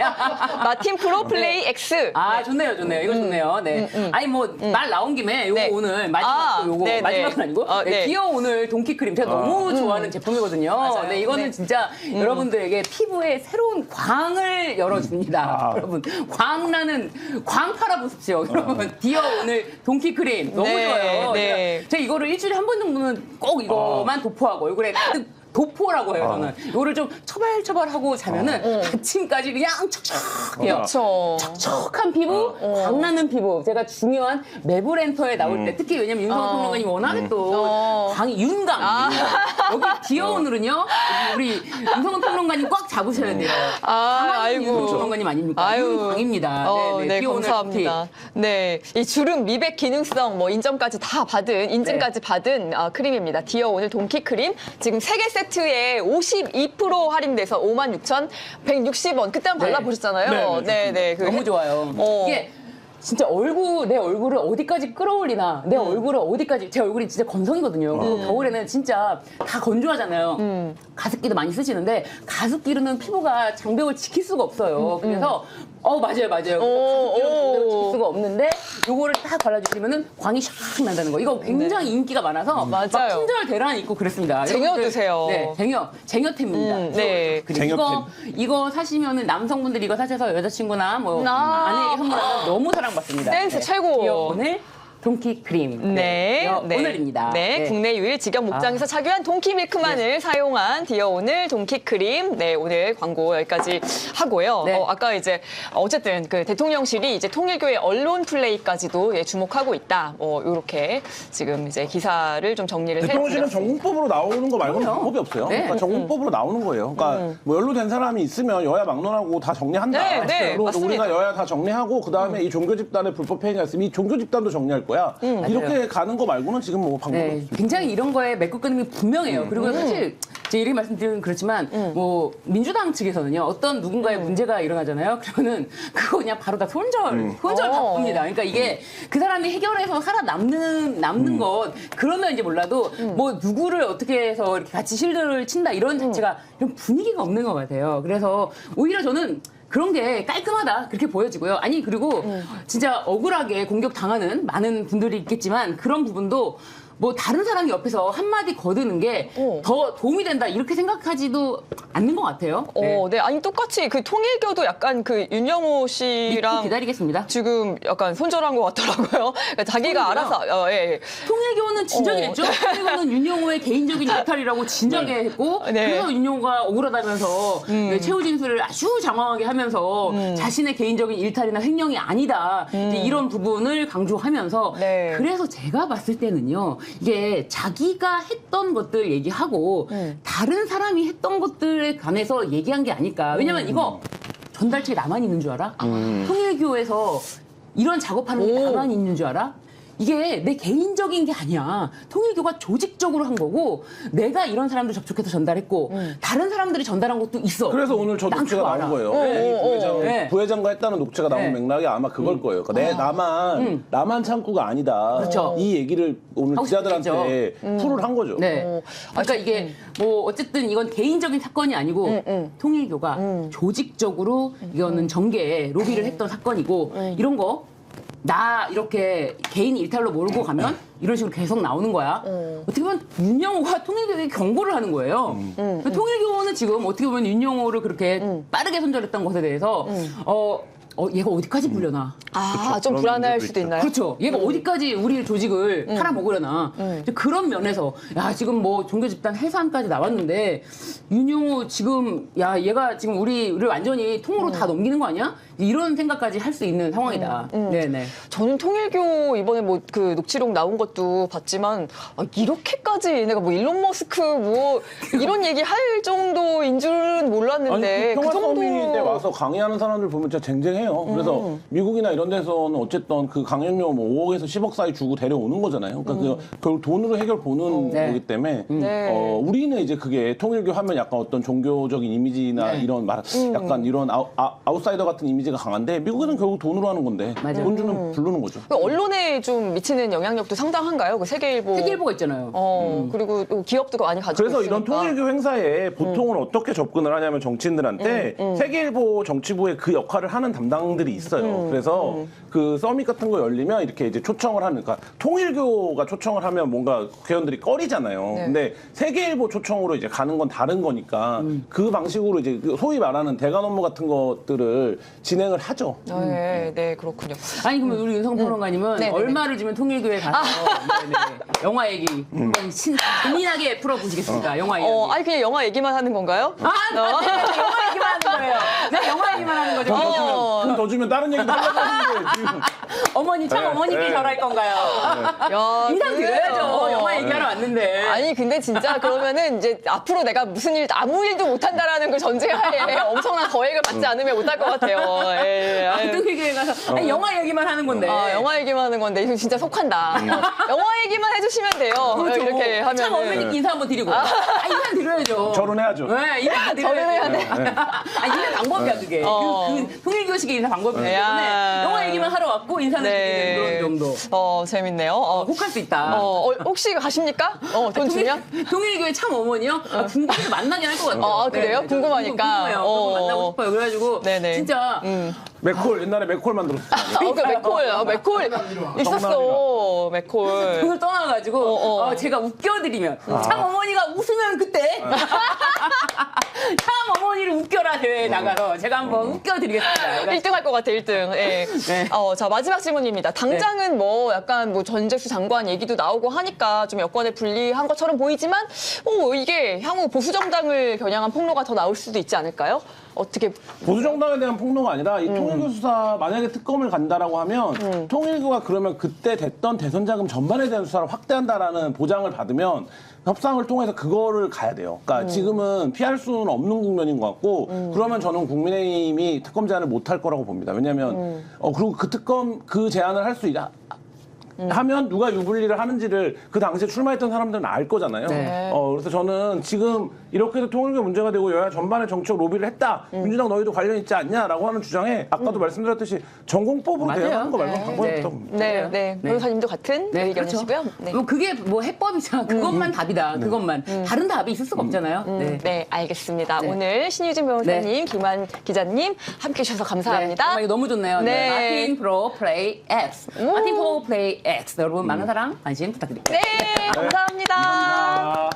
마틴 프로 플레이 X. 아 좋네요. 이거 좋네요. 네. 아니 뭐 말 나온 김에 요거 네. 오늘 마지막 요거 네, 마지막은 네. 아니고 네. 네, 디어 오늘 동키크림 제가 너무 좋아하는 제품이거든요. 맞아요. 네, 이거는 네. 진짜 여러분들에게 피부에 새로운 광을 열어줍니다. 여러분 광나는 광 팔아보십시오. 여러분 디어 오늘 동키크림 너무 네, 좋아요. 네. 제가 이거를 일주일에 한 번 정도는 꼭 이거만 도포하고 얼굴에 가득 도포라고 해요, 저는. 이거를 좀 처발처발하고 자면은 아침까지 그냥 척척해요. 그렇죠. 척척한 피부, 광나는 피부. 제가 중요한 매브랜터에 나올 때, 특히 왜냐면 윤성호 평론가님이 워낙에 또 광이 윤강. 여기 디어오늘은요, 우리 윤성호 평론가님 꽉 잡으셔야 돼요. 아이고. 윤성호 평론가님 아닙니까? 윤광입니다. 네, 디어오늘 감사합니다. 네, 이 주름, 미백 기능성, 뭐 인증까지 받은 크림입니다. 디어 오늘 동키 크림 지금 3개 세트에 52% 할인돼서 56,160원. 그때 한번 발라보셨잖아요. 네, 네. 너무 좋아요. 이게 진짜 내 얼굴을 어디까지 끌어올리나, 내 얼굴을 어디까지, 제 얼굴이 진짜 건성이거든요. 그리고 겨울에는 진짜 다 건조하잖아요. 가습기도 많이 쓰시는데, 가습기로는 피부가 장벽을 지킬 수가 없어요. 그래서, 맞아요. 가습기로는 지킬 수가 없는데, 요거를 딱 발라주시면은 광이 샥 난다는 거. 이거 굉장히 인기가 많아서, 막 맞아요. 친절 대란 입고 그랬습니다. 쟁여두세요. 네, 쟁여템입니다. 네. 그리고 이거 사시면은 남성분들이 이거 사셔서 여자친구나 뭐 아내에게 선물하면 너무 사랑받습니다. 센스 최고. 오늘 동키 크림 네, 오늘입니다. 네, 국내 유일 직영 목장에서 착유한 동키 밀크만을 사용한 디어 오늘 동키 크림. 네, 오늘 광고 여기까지 하고요. 네. 아까 이제 어쨌든 그 대통령실이 이제 통일교의 언론 플레이까지도 주목하고 있다. 이렇게 지금 이제 기사를 좀 정리를 대통령실은 해드렸습니다. 전공법으로 나오는 거 말고는 그럼요. 방법이 없어요. 네. 그러니까 전공법으로 나오는 거예요. 그러니까 뭐 연루된 사람이 있으면 여야 막론하고 다 정리한다. 네, 그리고 맞습니다. 우리가 여야 다 정리하고 그 다음에 이 종교 집단의 불법 행위가 있으면 이 종교 집단도 정리할 거야. 이렇게 가는 거 말고는 지금 뭐 방법이 네, 없습니다. 굉장히 이런 거에 맺고 끊임이 분명해요. 그리고 사실 제가 이렇게 말씀드리면 그렇지만 뭐 민주당 측에서는요, 어떤 누군가의 문제가 일어나잖아요. 그러면은 그거 그냥 바로 다 손절 바꿉니다. 그러니까 이게 그 사람이 해결해서 살아남는 것, 그러면 이제 몰라도 뭐 누구를 어떻게 해서 이렇게 같이 실드를 친다 이런 자체가 이런 분위기가 없는 것 같아요. 그래서 오히려 저는 그런 게 깔끔하다 그렇게 보여지고요. 아니 그리고 진짜 억울하게 공격당하는 많은 분들이 있겠지만 그런 부분도 뭐 다른 사람이 옆에서 한마디 거드는 게 더 도움이 된다 이렇게 생각하지도 않는 것 같아요. 네, 아니 똑같이 그 통일교도 약간 그 윤영호 믿고 씨랑 기다리겠습니다. 지금 약간 손절한 것 같더라고요. 그러니까 자기가 알아서 예. 통일교는 진작에 했죠. 통일교는 윤영호의 개인적인 일탈이라고 진작에 했고 네. 그래서 윤영호가 억울하다면서 네, 최후 진술을 아주 장황하게 하면서 자신의 개인적인 일탈이나 횡령이 아니다. 이제 이런 부분을 강조하면서 네. 그래서 제가 봤을 때는요. 이게 자기가 했던 것들 얘기하고 다른 사람이 했던 것들에 관해서 얘기한 게 아닐까. 왜냐면 이거 전달책에 나만 있는 줄 알아? 통일교에서 이런 작업하는 게 나만 있는 줄 알아? 이게 내 개인적인 게 아니야. 통일교가 조직적으로 한 거고 내가 이런 사람들 접촉해서 전달했고 다른 사람들이 전달한 것도 있어. 그래서 오늘 저 난 녹취가 그거 나온 알아. 거예요. 네. 부회장과 했다는 녹취가 나온 네. 맥락이 아마 그걸 거예요. 그러니까 나만 창구가 아니다. 그렇죠. 이 얘기를 오늘 하고 기자들한테 풀을 한 거죠. 네. 그러니까 이게 뭐 어쨌든 이건 개인적인 사건이 아니고 통일교가 조직적으로 이거는 정계에 로비를 했던 사건이고 이런 거 나 이렇게 개인 일탈로 몰고 가면 이런 식으로 계속 나오는 거야. 어떻게 보면 윤영호가 통일교에게 경고를 하는 거예요. 통일교는 지금 어떻게 보면 윤영호를 그렇게 빠르게 손절했던 것에 대해서 얘가 어디까지 불려나. 좀 그런 불안할 문제도 수도 있죠. 있나요? 그렇죠. 얘가 어디까지 우리 조직을 팔아먹으려나. 이제 그런 면에서 야 지금 뭐 종교 집단 해산까지 나왔는데 윤영호 지금 야 얘가 지금 우리를 완전히 통으로 다 넘기는 거 아니야? 이런 생각까지 할 수 있는 상황이다. 네네. 저는 통일교 이번에 뭐 그 녹취록 나온 것도 봤지만 이렇게까지 내가 뭐 일론 머스크 뭐 이런 얘기 할 정도인 줄은 몰랐는데 아니, 그 그 평화 정도 서밋에 와서 강의하는 사람들 보면 진짜 쟁쟁해요. 그래서 미국이나 이런 데서는 어쨌든 그 강연료 뭐 5억에서 10억 사이 주고 데려오는 거잖아요. 그러니까 결국 돈으로 해결 보는 네. 거기 때문에 네. 우리는 이제 그게 통일교 하면 약간 어떤 종교적인 이미지나 이런 약간 이런 아웃사이더 같은 이미지가 강한데 미국에는 결국 돈으로 하는 건데 맞아요. 돈 주는 부르는 거죠. 그 언론에 좀 미치는 영향력도 상당한가요? 그 세계일보. 세계일보가 있잖아요. 그리고 또 기업도 많이 가지고 그래서 있으니까. 이런 통일교 행사에 보통은 어떻게 접근을 하냐면 정치인들한테 세계일보 정치부의 그 역할을 하는 담당들이 있어요. 그래서 그 서밋 같은 거 열리면 이렇게 이제 초청을 하는, 그러니까 통일교가 초청을 하면 뭔가 국회의원들이 꺼리잖아요. 네. 근데 세계일보 초청으로 이제 가는 건 다른 거니까 그 방식으로 이제 소위 말하는 대관 업무 같은 것들을 진행을 하죠. 네, 네, 그렇군요. 아니 그러면 우리 윤성 평론가님은 네네네. 얼마를 주면 통일교에 가서 네네. 영화 얘기 한번 재미나게 풀어보시겠습니까? 영화 얘기. 아니 그냥 영화 얘기만 하는 건가요? 영화 얘기만 하는 거예요. 네, 영화 얘기만 하는 거죠. 돈 더 주면 다른 얘기도 하려고 하는데 지금. 어머니 참 어머니께 절할 건가요? 야, 인상 그래요. 드려야죠. 영화 얘기하러 왔는데. 아니 근데 진짜 그러면은 이제 앞으로 내가 무슨 일 아무 일도 못한다라는 그 전제하에 엄청난 거액을 받지 않으면 못할 것 같아요. 예, 아유. 통일교에 가서 아니, 영화 얘기만 하는 건데. 영화 얘기만 하는 건데 이거 진짜 속한다. 영화 얘기만 해주시면 돼요. 그렇죠. 이렇게 하면 참 어머니께 인사 한번 드리고. 인사 드려야죠. 결혼해야죠. 네, 인사 드려야죠. 결혼해야 돼. 인사 방법이야 그게. 그 통일교식의 인사 방법이기 때문에 야. 영화 얘기만 하러 왔고 인사는 네. 드리는 그런 정도. 재밌네요. 혹할 수 있다. 혹시 가십니까? 돈 주면? 통일교회 참 어머니요? 궁금해서 만나긴 할 것 같아요. 아, 그래요? 네, 궁금하니까. 궁금해요. 너무 만나고 싶어요. 그래가지고 네네. 진짜 맥콜 옛날에 맥콜 만들었어요. 맥콜 있었어. 맥콜. 그걸 떠나가지고 제가 웃겨드리면 참 어머니가 웃으면 그때 참 어머니를 웃겨라 대회에 나가서 제가 한번 웃겨드리겠습니다. 1등 할 것 같아, 1등. 예. 네. 자, 마지막 질문입니다. 당장은 뭐 약간 뭐 전재수 장관 얘기도 나오고 하니까 좀 여권에 불리한 것처럼 보이지만, 이게 향후 보수정당을 겨냥한 폭로가 더 나올 수도 있지 않을까요? 어떻게. 보수정당에 대한 폭로가 아니라 이 통일교 수사 만약에 특검을 간다라고 하면 통일교가 그러면 그때 됐던 대선 자금 전반에 대한 수사를 확대한다라는 보장을 받으면 협상을 통해서 그거를 가야 돼요. 그러니까 지금은 피할 수는 없는 국면인 것 같고 그러면 저는 국민의힘이 특검 제안을 못 할 거라고 봅니다. 왜냐하면 그리고 그 특검 그 제안을 할 수 있다. 하면 누가 유불리를 하는지를 그 당시에 출마했던 사람들은 알 거잖아요. 네. 그래서 저는 지금 이렇게 해서 통일교 문제가 되고 여야 전반에 정치적 로비를 했다. 민주당 너희도 관련 있지 않냐라고 하는 주장에 아까도 말씀드렸듯이 전공법으로 맞아요. 대응하는 거 말고 방법이 네. 없다고 봅니다. 네, 네. 변호사님도 같은 의견이시고요. 네. 뭐 그게 뭐 해법이잖아. 그것만 답이다. 그것만. 다른 답이 있을 수가 없잖아요. 네. 네, 알겠습니다. 네. 오늘 신유진 변호사님, 김한 기자님 함께 해주셔서 감사합니다. 정말 이거 너무 좋네요. 네. 마틴 프로 플레이 X. 마틴 프로 플레이 X. 여러분 많은 사랑, 관심 부탁드릴게요. 네, 감사합니다. 감사합니다.